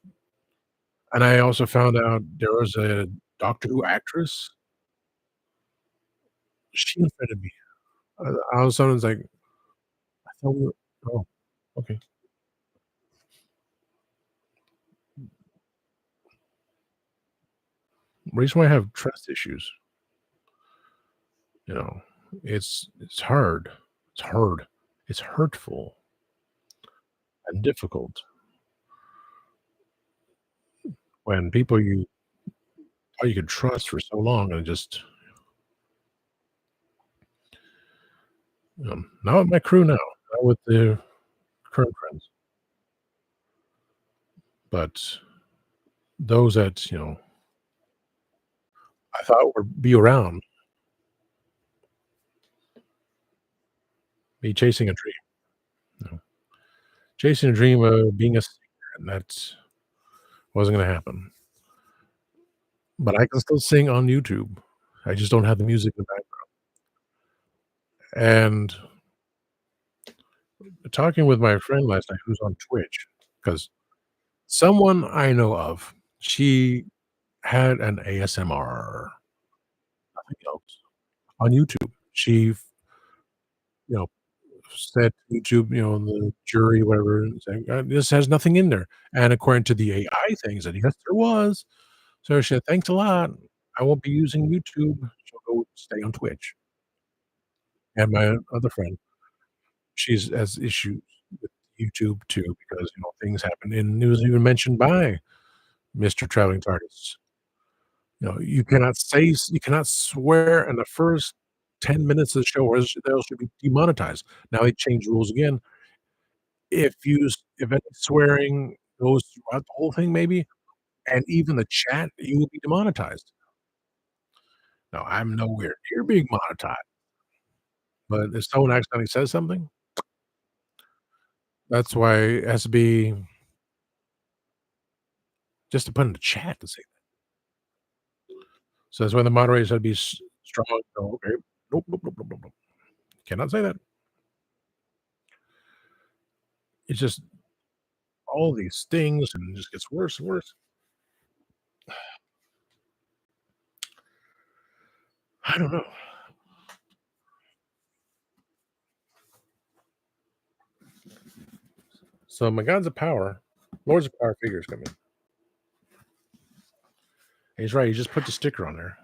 A: and I also found out there was a Doctor Who actress. She unfriended me. All of a sudden, it's like, I thought we were oh, okay. Reason why I have trust issues, you know, it's hard. It's hard. It's hurtful and difficult when people you could trust for so long and just, not with my crew now, not with the current friends, but those that, I thought would be around, me chasing a dream, you know, chasing a dream of being a singer, and that wasn't gonna happen. But I can still sing on YouTube. I just don't have the music in the background. And talking with my friend last night who's on Twitch, because someone I know of, she had an ASMR, nothing else, on YouTube. She, you know, said to YouTube, the jury, whatever, saying, "This has nothing in there." And according to the AI thing, said, "Yes, there was." So she said, "Thanks a lot. I won't be using YouTube. She'll go stay on Twitch." And my other friend, she's has issues with YouTube too because, things happen, and it was even mentioned by Mr. Traveling TARDIS. You cannot swear in the first 10 minutes of the show or else they should be demonetized. Now they changed rules again. If any swearing goes throughout the whole thing maybe, and even the chat, you will be demonetized. No, I'm nowhere near being monetized, but if someone accidentally says something, that's why it has to be just to put in the chat to say that. So that's why the moderators had to be strong. "Oh, okay. Nope, nope, nope, nope, nope, nope. Cannot say that." It's just all these things and it just gets worse and worse. I don't know. So my gods of power, lords of power figures come in. He's right. You just put the sticker on there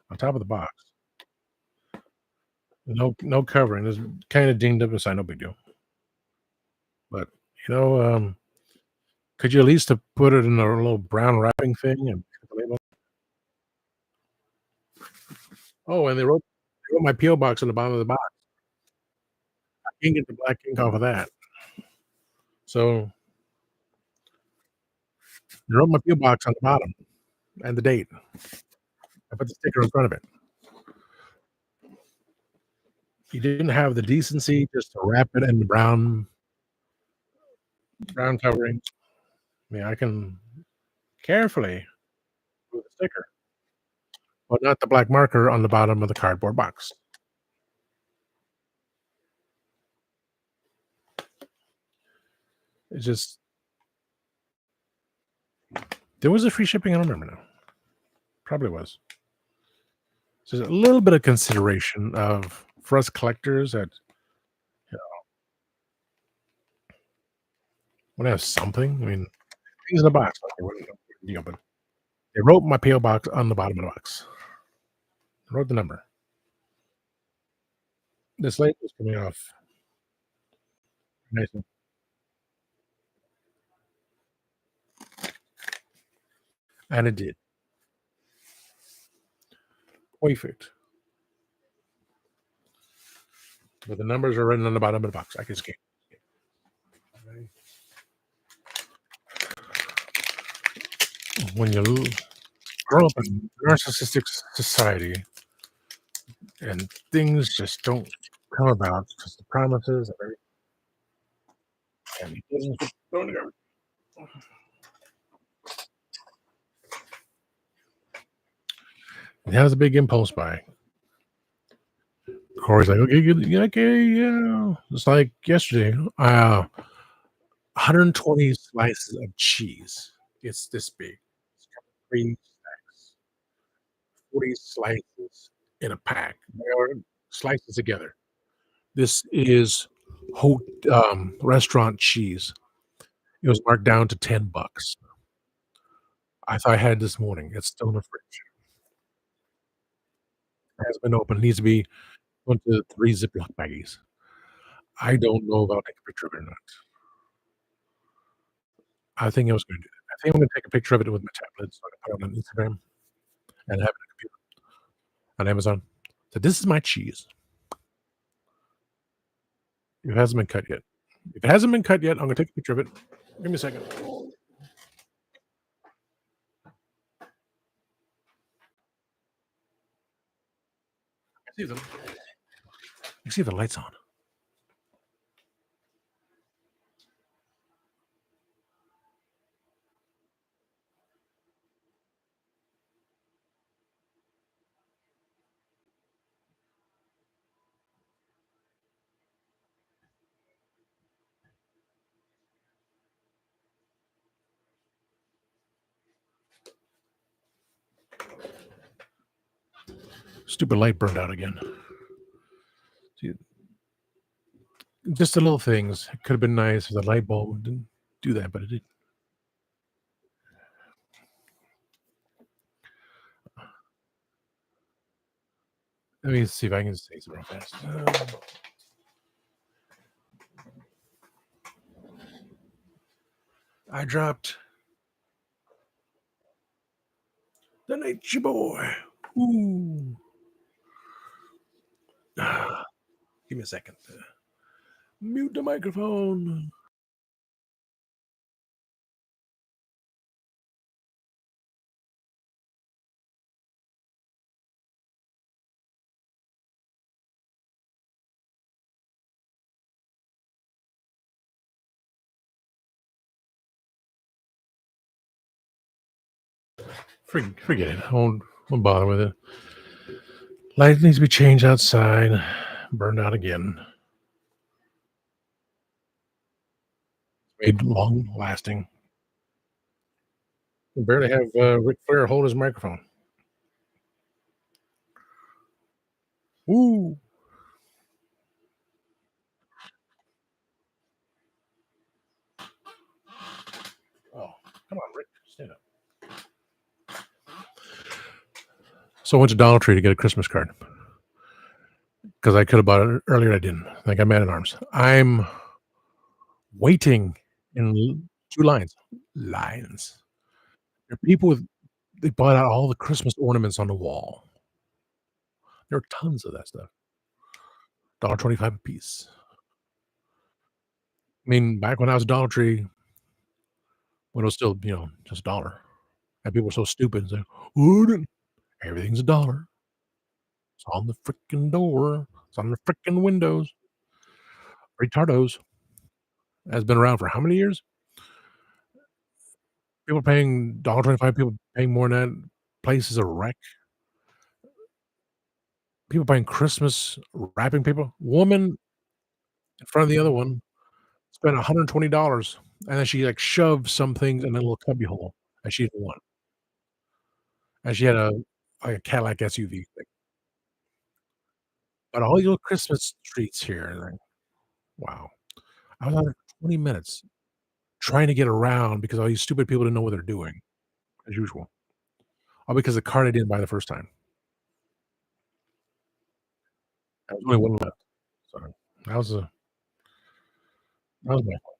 A: on top of the box. No covering. It's kind of dinged up inside. No big deal. But you know, could you at least have put it in a little brown wrapping thing and put the label? Oh, and they wrote my PO box on the bottom of the box. I can't get the black ink off of that. So they wrote my PO box on the bottom and the date. I put the sticker in front of it. You didn't have the decency just to wrap it in the brown covering. I mean, I can carefully with a sticker, but not the black marker on the bottom of the cardboard box. It's just there was a free shipping. I don't remember now. Probably was. Just a little bit of consideration of for us collectors that want to have something. I mean, things in the box. Okay, what, but they wrote my PO box on the bottom of the box. They wrote the number. This label is coming off. Nice. And it did. Perfect. But the numbers are written on the bottom of the box. I can scan. When you grow up in a narcissistic society and things just don't come about because the promises and it doesn't get thrown together. It has a big impulse buy. Corey's like, okay, okay, yeah. It's like yesterday, 120 slices of cheese. It's this big. It's got 40 slices in a pack. They are slices together. This is restaurant cheese. It was marked down to $10. I thought I had it this morning. It's still in the fridge. It hasn't been opened. It needs to be put into 3 Ziploc baggies. I don't know if I'll take a picture of it or not. I think I was gonna do that. I think I'm gonna take a picture of it with my tablet so I can put it on Instagram and have it on Amazon. So this is my cheese. It hasn't been cut yet. If it hasn't been cut yet, I'm gonna take a picture of it. Give me a second. See if the see if the light's on. Stupid light burned out again. See, just the little things. It could have been nice if the light bulb didn't do that, but it did. Let me see if I can say it real fast. I dropped It's your boy. Ooh. Give me a second. Mute the microphone. Forget it. I won't bother with it. Light needs to be changed outside. Burned out again. Made long lasting. We barely have Ric Flair hold his microphone. Woo! Oh, come on, Rick, stand up. So I went to Dollar Tree to get a Christmas card because I could have bought it earlier. I didn't. I got mad at arms. I'm waiting in 2 lines. Lines. There are people with they bought out all the Christmas ornaments on the wall. There are tons of that stuff. 25 a piece. I mean, back when I was at Dollar Tree, when it was still, just a dollar, and people were so stupid and say, "Oh, everything's a dollar. It's on the freaking door. It's on the freaking windows." Retardos has been around for how many years? People paying $1.25, people paying more than that. Place is a wreck. People buying Christmas wrapping paper. Woman in front of the other one spent $120, and then she, like, shoved some things in a little cubby hole that she didn't want, and she had like, a Cadillac SUV thing. But all your Christmas treats here, and like, wow. I was out there for 20 minutes trying to get around because all these stupid people didn't know what they're doing, as usual. All because the card I didn't buy the first time. There was only one left. So, that was a that was my fault.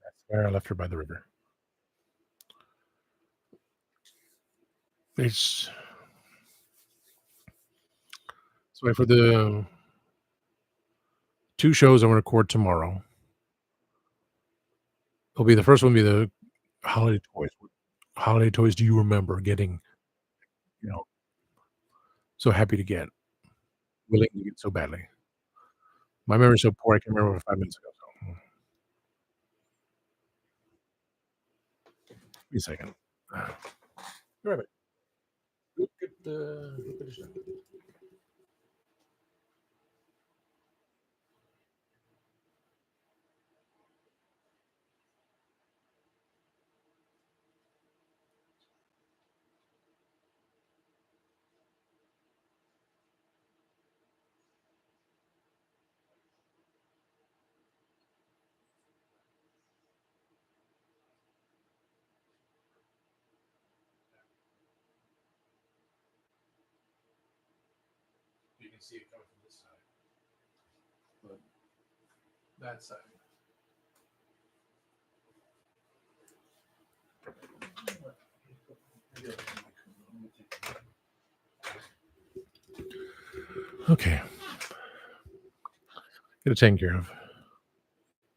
A: That's where I left her by the river. It's so for the 2 shows I'm gonna record tomorrow, it'll be the first one will be the holiday toys. What holiday toys do you remember getting, you know, so happy to get, willing to get so badly? My memory's so poor, I can't remember 5 minutes ago, so, give me a second. Be right back. Look at the finish that. You can see it coming from this side, but that side. Okay, get it taken care of.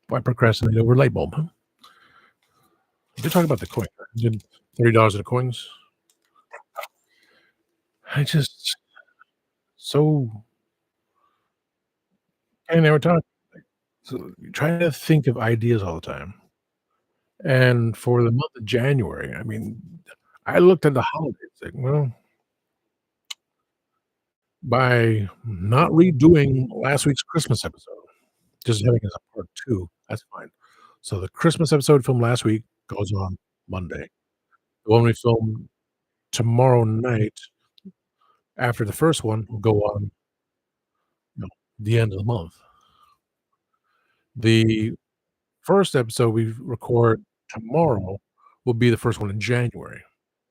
A: Why procrastinate over light bulb, huh? We did talk about the coin. Did $30 of the coins. I just so I never talk. So trying to think of ideas all the time. And for the month of January, I mean, I looked at the holidays like, well, by not redoing last week's Christmas episode, just having it as a part 2, that's fine. So the Christmas episode from last week goes on Monday. The one we film tomorrow night after the first one will go on, you know, the end of the month. The first episode we record tomorrow will be the first one in January.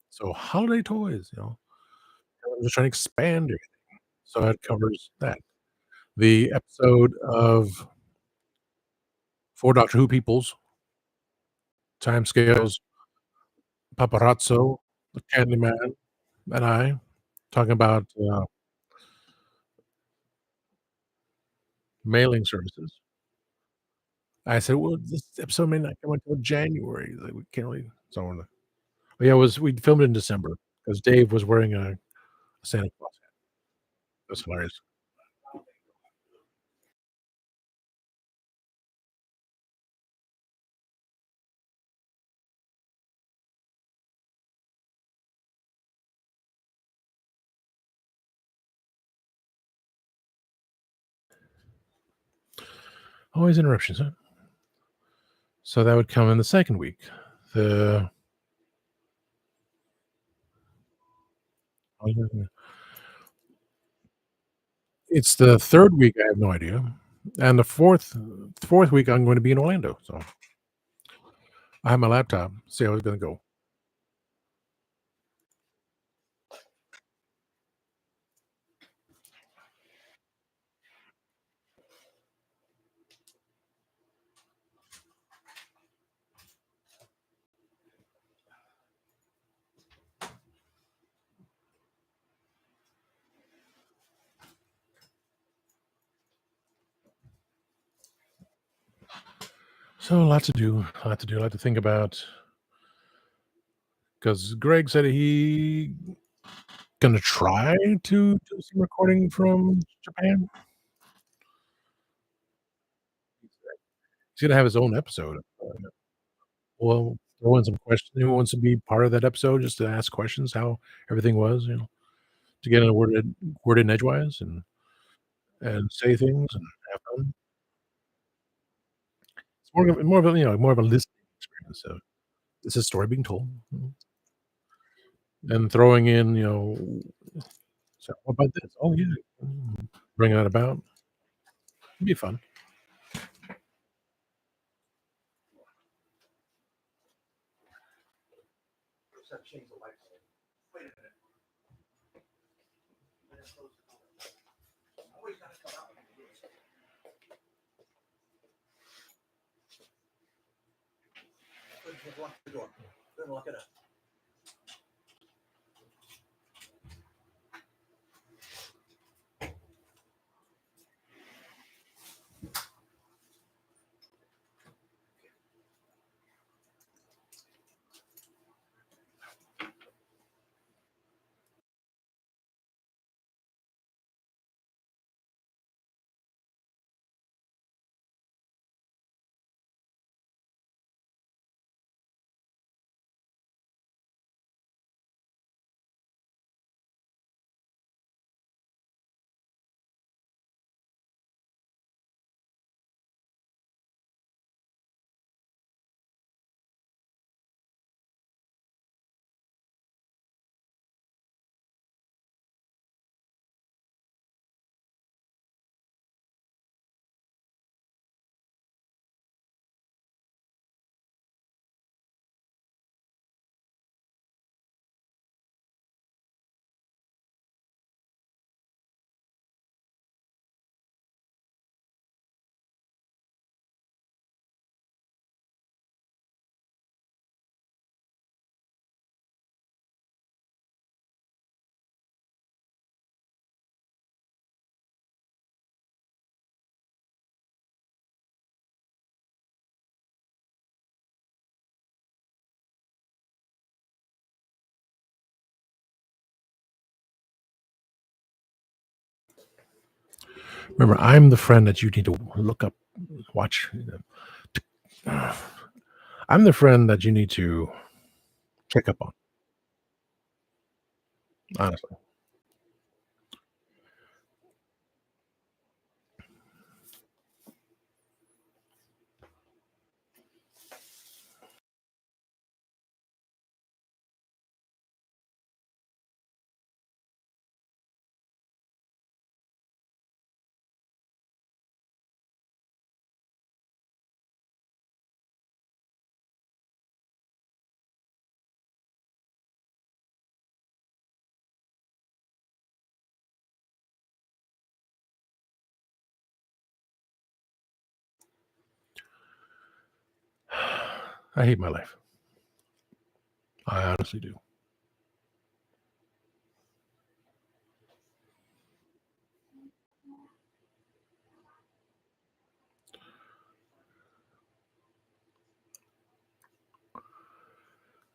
A: So holiday toys, I'm just trying to expand it so that covers that. The episode of 4 Doctor Who peoples, timescales, Paparazzo, the Candyman, and I talking about, mailing services. I said, "Well, this episode may not come until January." He's like, "We can't really." So I'm like, yeah, it was we filmed it in December because Dave was wearing a Santa Claus hat. That's hilarious. Always interruptions, huh? So that would come in the second week. The it's the 3rd week, I have no idea, and the 4th week, I'm going to be in Orlando, so I have my laptop, see how it's gonna go. So, a lot to do, a lot to think about. Because Greg said he gonna try to do some recording from Japan. He's gonna have his own episode. Well, throw in some questions. Who wants to be part of that episode just to ask questions how everything was, to get in a worded edgewise and say things and have fun. It's more of a, more of a listening experience, so it's a story being told, and throwing in, "So what about this? Oh, yeah." Bringing that about. It'd be fun. Remember, I'm the friend that you need to look up, watch, I'm the friend that you need to check up on, honestly. I hate my life. I honestly do.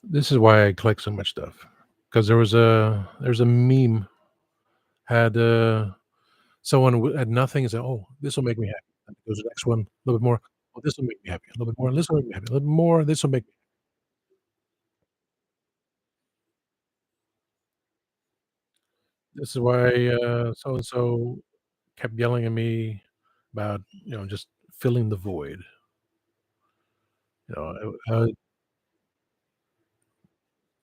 A: This is why I collect so much stuff. Because there's a meme had, someone had nothing and said, "Oh, this will make me happy." And goes to the next one, a little bit more. "Oh, this will make me happy." A little bit more. "This will make me happy." A little bit more. "This will make me." This is why, so and so kept yelling at me about, just filling the void. You know,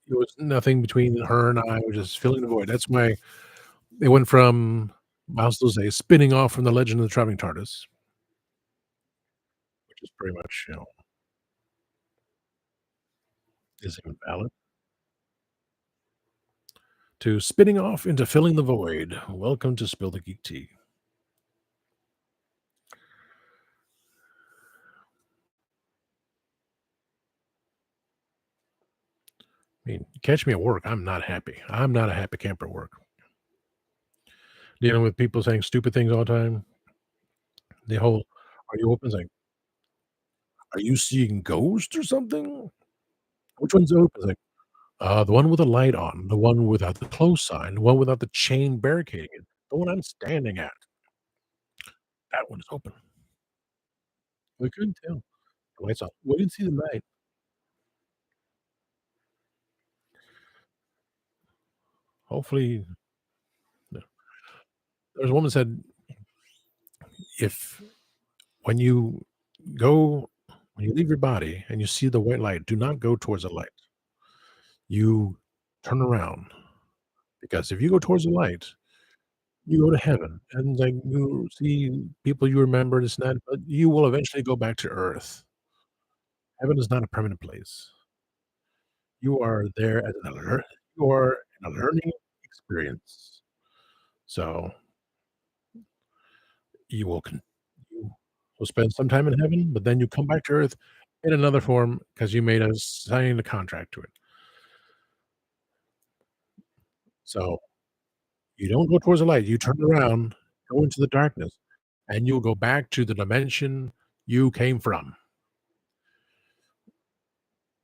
A: it was nothing between her and I, was just filling the void. That's why it went from, I'll still say, spinning off from The Legend of the Traveling TARDIS, which is pretty much, is invalid, to spinning off into filling the void. Welcome to Spill the Geek Tea. I mean, catch me at work, I'm not happy. I'm not a happy camper at work. Dealing with people saying stupid things all the time. The whole, "Are you open?" It's like, "Are you seeing ghosts or something? Which one's open?" It's like, the one with the light on, the one without the close sign, the one without the chain barricading it, the one I'm standing at, that one is open." We couldn't tell. The light's on. We didn't see the light. Hopefully, no. There's a woman said, "If when you go when you leave your body and you see the white light, do not go towards the light. You turn around, because if you go towards the light, you go to heaven, and, like, you see people you remember, this and that, but you will eventually go back to earth. Heaven is not a permanent place. You are there as an lear you are in a learning experience. So, you will con you will spend some time in heaven, but then you come back to earth in another form because you made a signed a contract to it. So, you don't go towards the light, you turn around, go into the darkness, and you'll go back to the dimension you came from."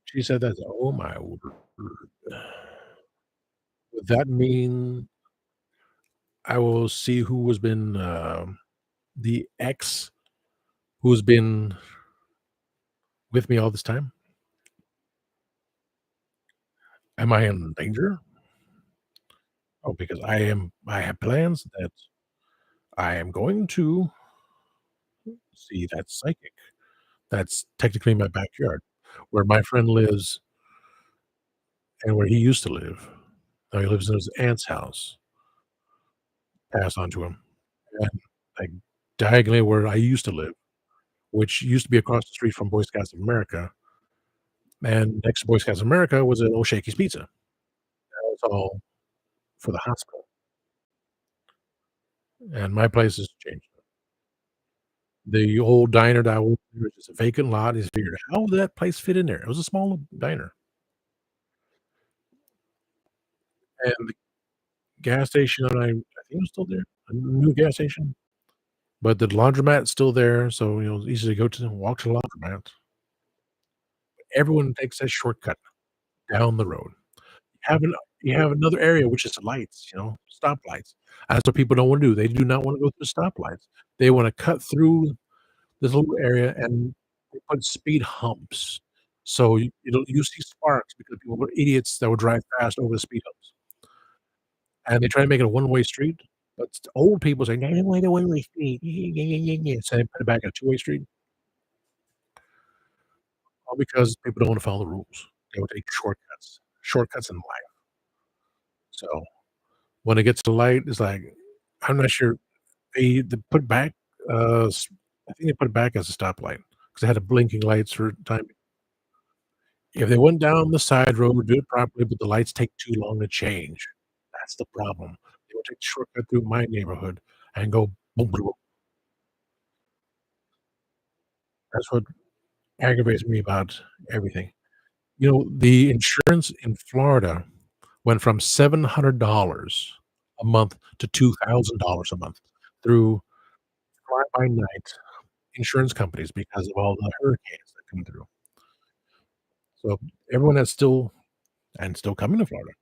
A: She said that. Oh my word. Would that mean I will see who has been, the ex who's been with me all this time? Am I in danger? Oh, because I have plans that I am going to see that psychic. That's technically my backyard, where my friend lives and where he used to live. Now he lives in his aunt's house, passed on to him, and, like, diagonally where I used to live, which used to be across the street from Boy Scouts of America, and next to Boy Scouts of America was an Old Shakey's Pizza. Now it's all for the hospital, and my place has changed. The old diner that I went to was just a vacant lot. He's figured, "How would that place fit in there?" It was a small diner, and the gas station, and I think it was still there, a new gas station, but the laundromat's still there, so, it's easy to go to walk to the laundromat. Everyone takes that shortcut down the road. Have an you have another area, which is lights, stoplights. That's what people don't wanna do. They do not wanna go through stoplights. They wanna cut through this little area, and they put speed humps. So you see sparks because people were idiots that would drive fast over the speed humps. And they try to make it a one-way street, but old people say, "No, no, no, one-way street. Yeah, yeah, yeah, yeah, yeah." So they put it back in a two-way street, all because people don't wanna follow the rules. They will take shortcuts in life. So, when it gets to light, it's like, I'm not sure. They put back, s I think they put it back as a stoplight because they had the blinking lights for time. If they went down the side road, do it properly, but the lights take too long to change. That's the problem. They would take the shortcut through my neighborhood and go boom, boom, boom. That's what aggravates me about everything. The insurance in Florida went from $700 a month to $2,000 a month through fly-by-night insurance companies because of all the hurricanes that come through. So, everyone that's still coming to Florida.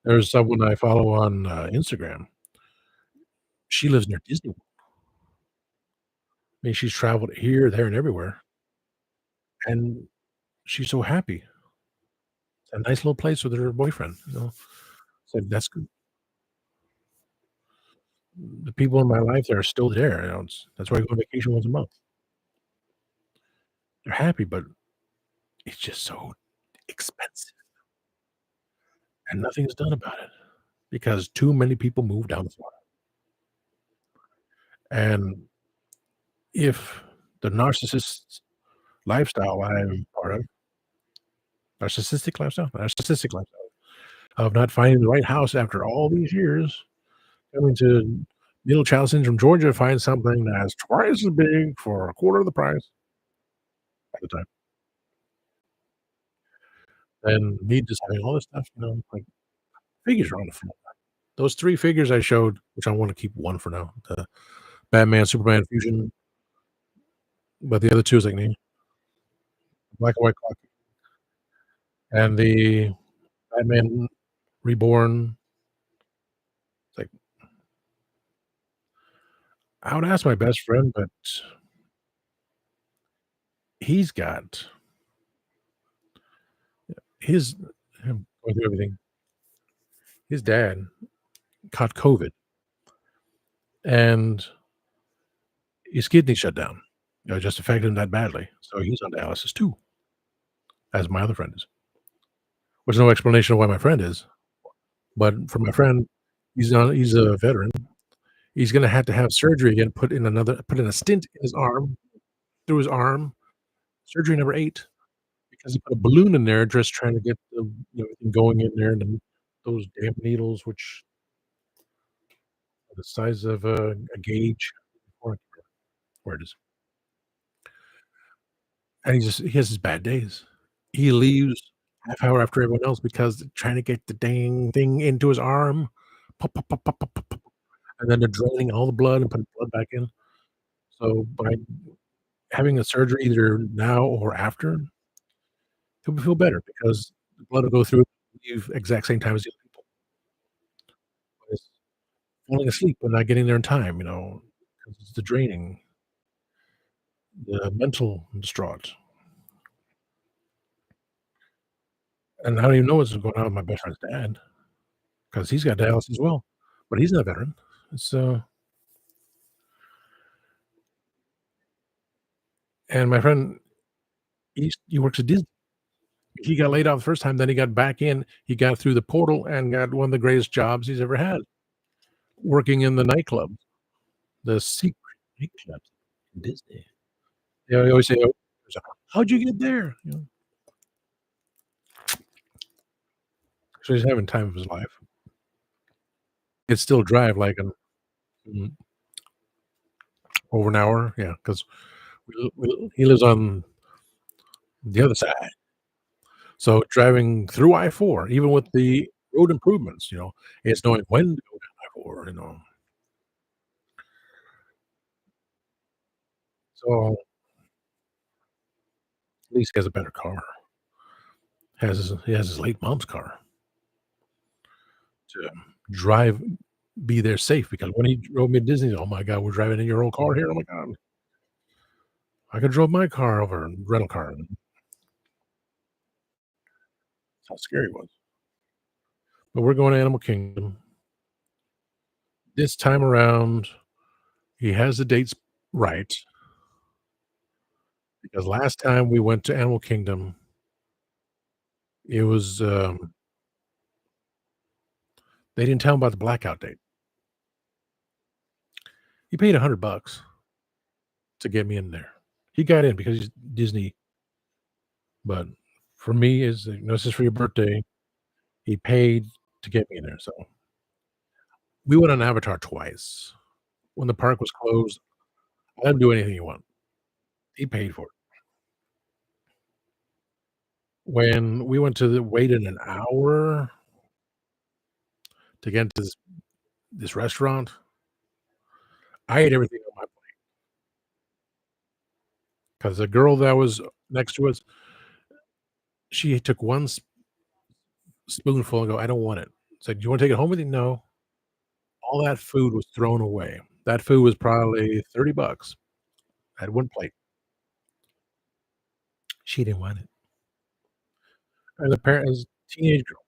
A: There's someone I follow on, Instagram. She lives near Disney World. I mean, she's traveled here, there, and everywhere, and she's so happy. It's a nice little place with her boyfriend. So that's good. The people in my life that are still there, that's why I go on vacation once a month. They're happy, but it's just so expensive, and nothing's done about it because too many people move down to Florida. And if the lifestyle I'm part of narcissistic lifestyle of not finding the right house after all these years, coming to middle child syndrome, Georgia, to find something that's twice as big for a quarter of the price at the time, and me just having all this stuff, like, figures are on the floor. Those 3 figures I showed, which I wanna keep 1 for now, the Batman, Superman fusion, but the other 2 is like me, black and white clock, and the Batman Reborn. It's like, I would ask my best friend, but he's got his him going through everything. His dad caught COVID, and his kidney shut down, just affected him that badly, so he's on dialysis too, as my other friend is. There's no explanation of why my friend is, but for my friend, he's a veteran. He's gonna have to have surgery again, put in a stent in his arm, through his arm, surgery number 8, because he put a balloon in there just trying to get everything going in there, and then those damn needles, which are the size of a gauge, or where it is, and he has his bad days. He leaves half hour after everyone else because they're trying to get the dang thing into his arm. Pop, pop, pop, pop, pop, pop, pop, and then they're draining all the blood and putting blood back in. So, by having a surgery either now or after, he'll feel better because the blood will go through leave exact same time as the other people. But it's falling asleep and not getting there in time, 'cause it's the draining, the mental distraught, and I don't even know what's going on with my best friend's dad because 'cause he's got dialysis as well, but he's not a veteran. And my friend, he works at Disney. He got laid off the first time, then he got back in. He got through the portal and got one of the greatest jobs he's ever had, working in the nightclub, the secret nightclubs in Disney. They always say, "Oh, how'd you get there?" So he's having time of his life. He'd still drive like an mm, over an hour, yeah, 'cause he lives on the other side. So driving through I-4, even with the road improvements, it's knowing when to go down I-4. So at least he has a better car. He has his late mom's car to drive be there safe because when he drove me to Disney, "Oh my god, we're driving in your old car here? Oh my god. I could drove my car over and rental car." And that's how scary it was. But we're going to Animal Kingdom. This time around, he has the dates right because last time we went to Animal Kingdom, it was, they didn't tell him about the blackout date. He paid $100 to get me in there. He got in because he's Disney, but for me, this is for your birthday. He paid to get me in there, so we went on Avatar twice. When the park was closed, I let him do anything he want. He paid for it. When we went to the waited an hour to get into this restaurant, I ate everything on my plate because the girl that was next to us, she took one spoonful and go, "I don't want it." Said, "Do you wanna take it home with you?" "No." All that food was thrown away. That food was probably 30 bucks at one plate. She didn't want it. And the parent is teenage girl,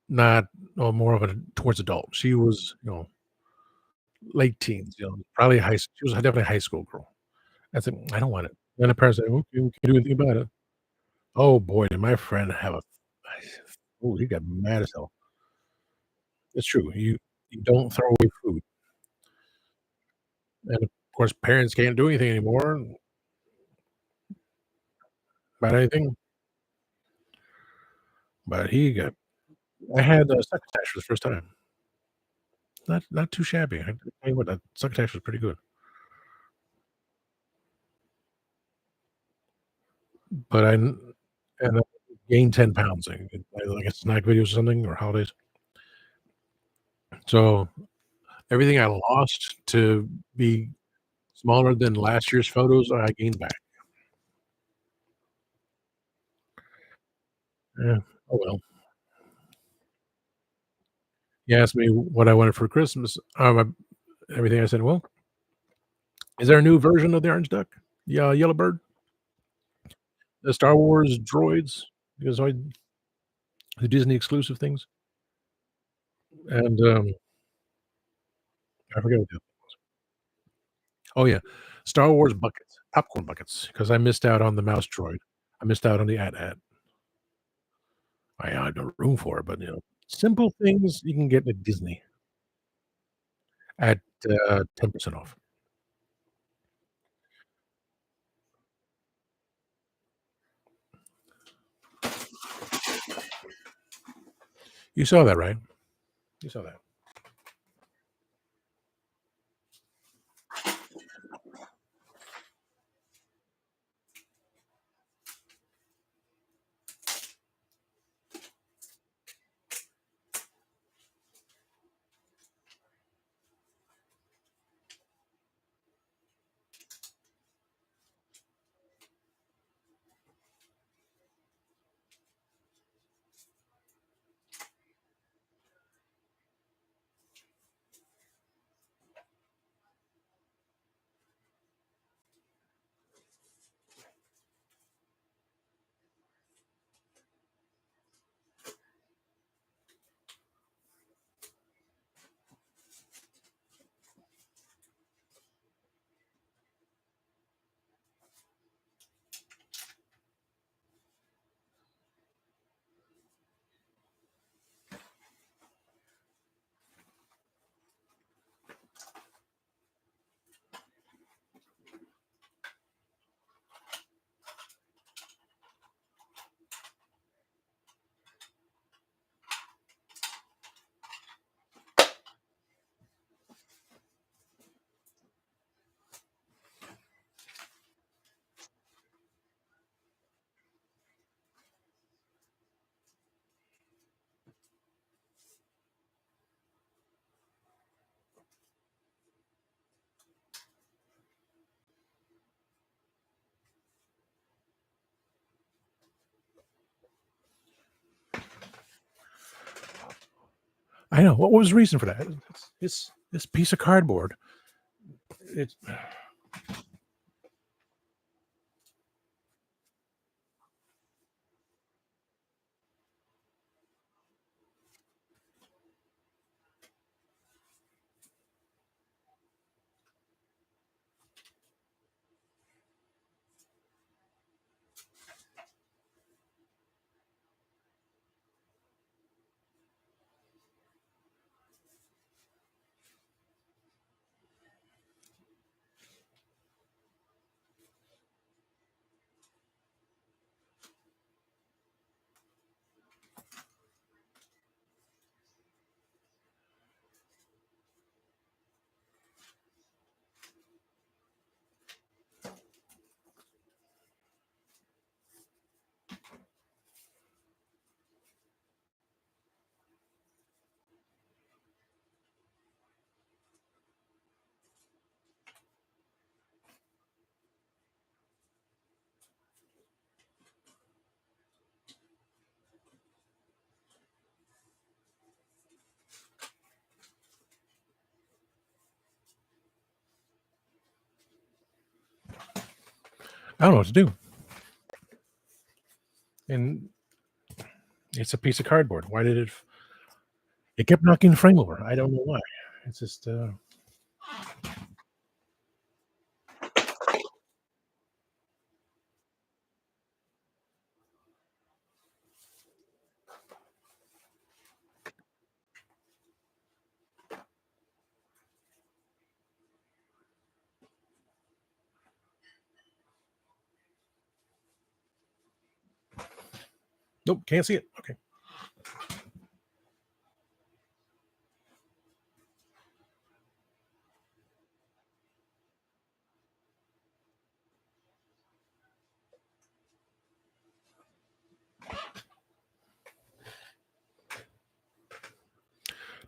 A: not no, more of a towards adult. She was, late teens, probably she was definitely a high school girl. I said, "I don't want it." And the parents said, "Okay, we can't do anything about it." Oh boy, did my friend have a oh, he got mad as hell. It's true. You don't throw away food. And of course, parents can't do anything anymore about anything, but he got I had, succotash for the first time. Not too shabby. I tell you what, that succotash was pretty good. But I gained 10 pounds, like a snack videos or something or holidays. So, everything I lost to be smaller than last year's photos, I gained back. Yeah. Oh, well. He asked me what I wanted for Christmas, everything I said, "Well, is there a new version of the orange duck? Yeah, yellow bird? The Star Wars droids?" Because the Disney exclusive things, and, I forget what the oh, yeah. Star Wars buckets, popcorn buckets, because I missed out on the mouse droid. I missed out on the AT-AT. I had no room for it, but, simple things you can get at Disney at, 10% off. You saw that, right? You saw that. I know. What was the reason for that? This piece of cardboard. It's I don't know what to do. And it's a piece of cardboard. Why did it kept knocking the frame over? I don't know why. It's just nope, can't see it. Okay.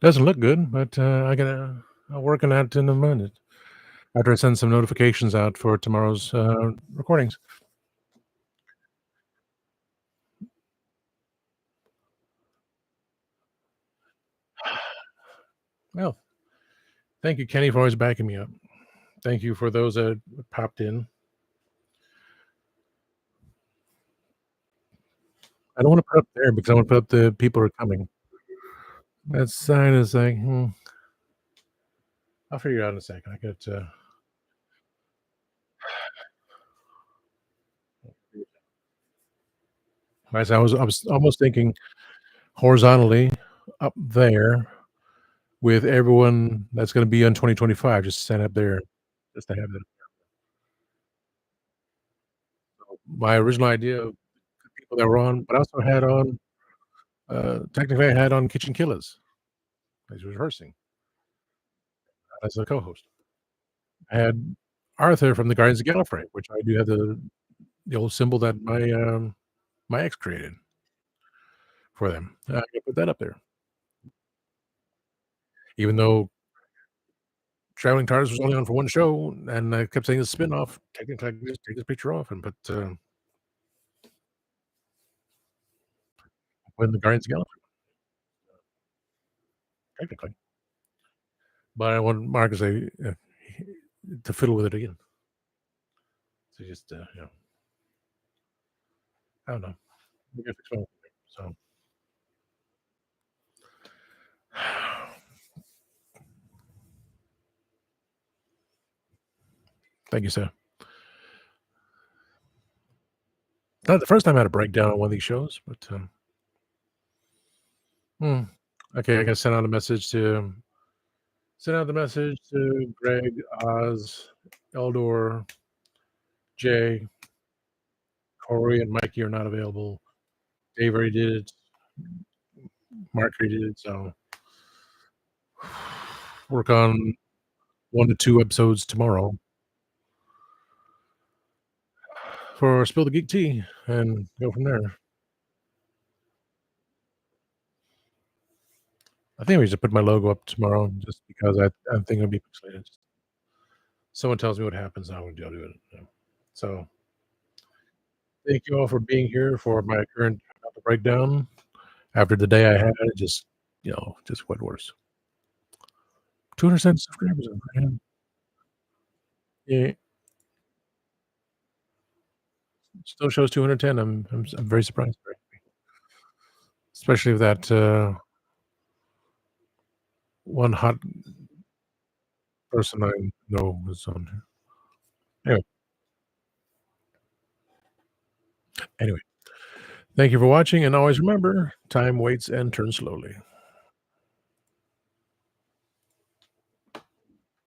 A: Doesn't look good, but I'll work on that in a minute after I send some notifications out for tomorrow's recordings. Well, thank you, Kenny, for always backing me up. Thank you for those that popped in. I don't want to put up there because I want to put up the people who are coming. That sign is like, I'll figure it out in a second. I got I was almost thinking horizontally up there with everyone that's going to be on 2025. Just stand up there, just to have it. My original idea of the people that were on, but I also had on. Technically, I had on Kitchen Killers. I was rehearsing as a co-host. I had Arthur from the Guardians of the Gallifrey, which I do have the old symbol that my ex created for them. I can put that up there, even though Traveling TARDIS was only on for one show, and I kept saying it's a spin-off. Technically, I can just take this picture off and put in the Guardians of the Galaxy, technically. But I want Marcus to fiddle with it again. So just I don't know. We gotta fix my own thing, so thank you, sir. Not the first time I had a breakdown on one of these shows, but hmm. Okay, I gotta send out the message to Greg, Oz, Eldor, Jay, Corey, and Mikey are not available. Dave already did it. Mark already did it. So work on 1 to 2 episodes tomorrow for Spill the Geek Tea and go from there. I think we should put my logo up tomorrow just because I think it'll be pixelated. Someone tells me what happens, I'll do it. So thank you all for being here for my current breakdown. After the day I had, it just went worse. 207 subscribers, man. Yeah, still shows 210. I'm very surprised, especially with that one hot person I know was on here. Anyway, thank you for watching, and always remember, time waits and turns slowly.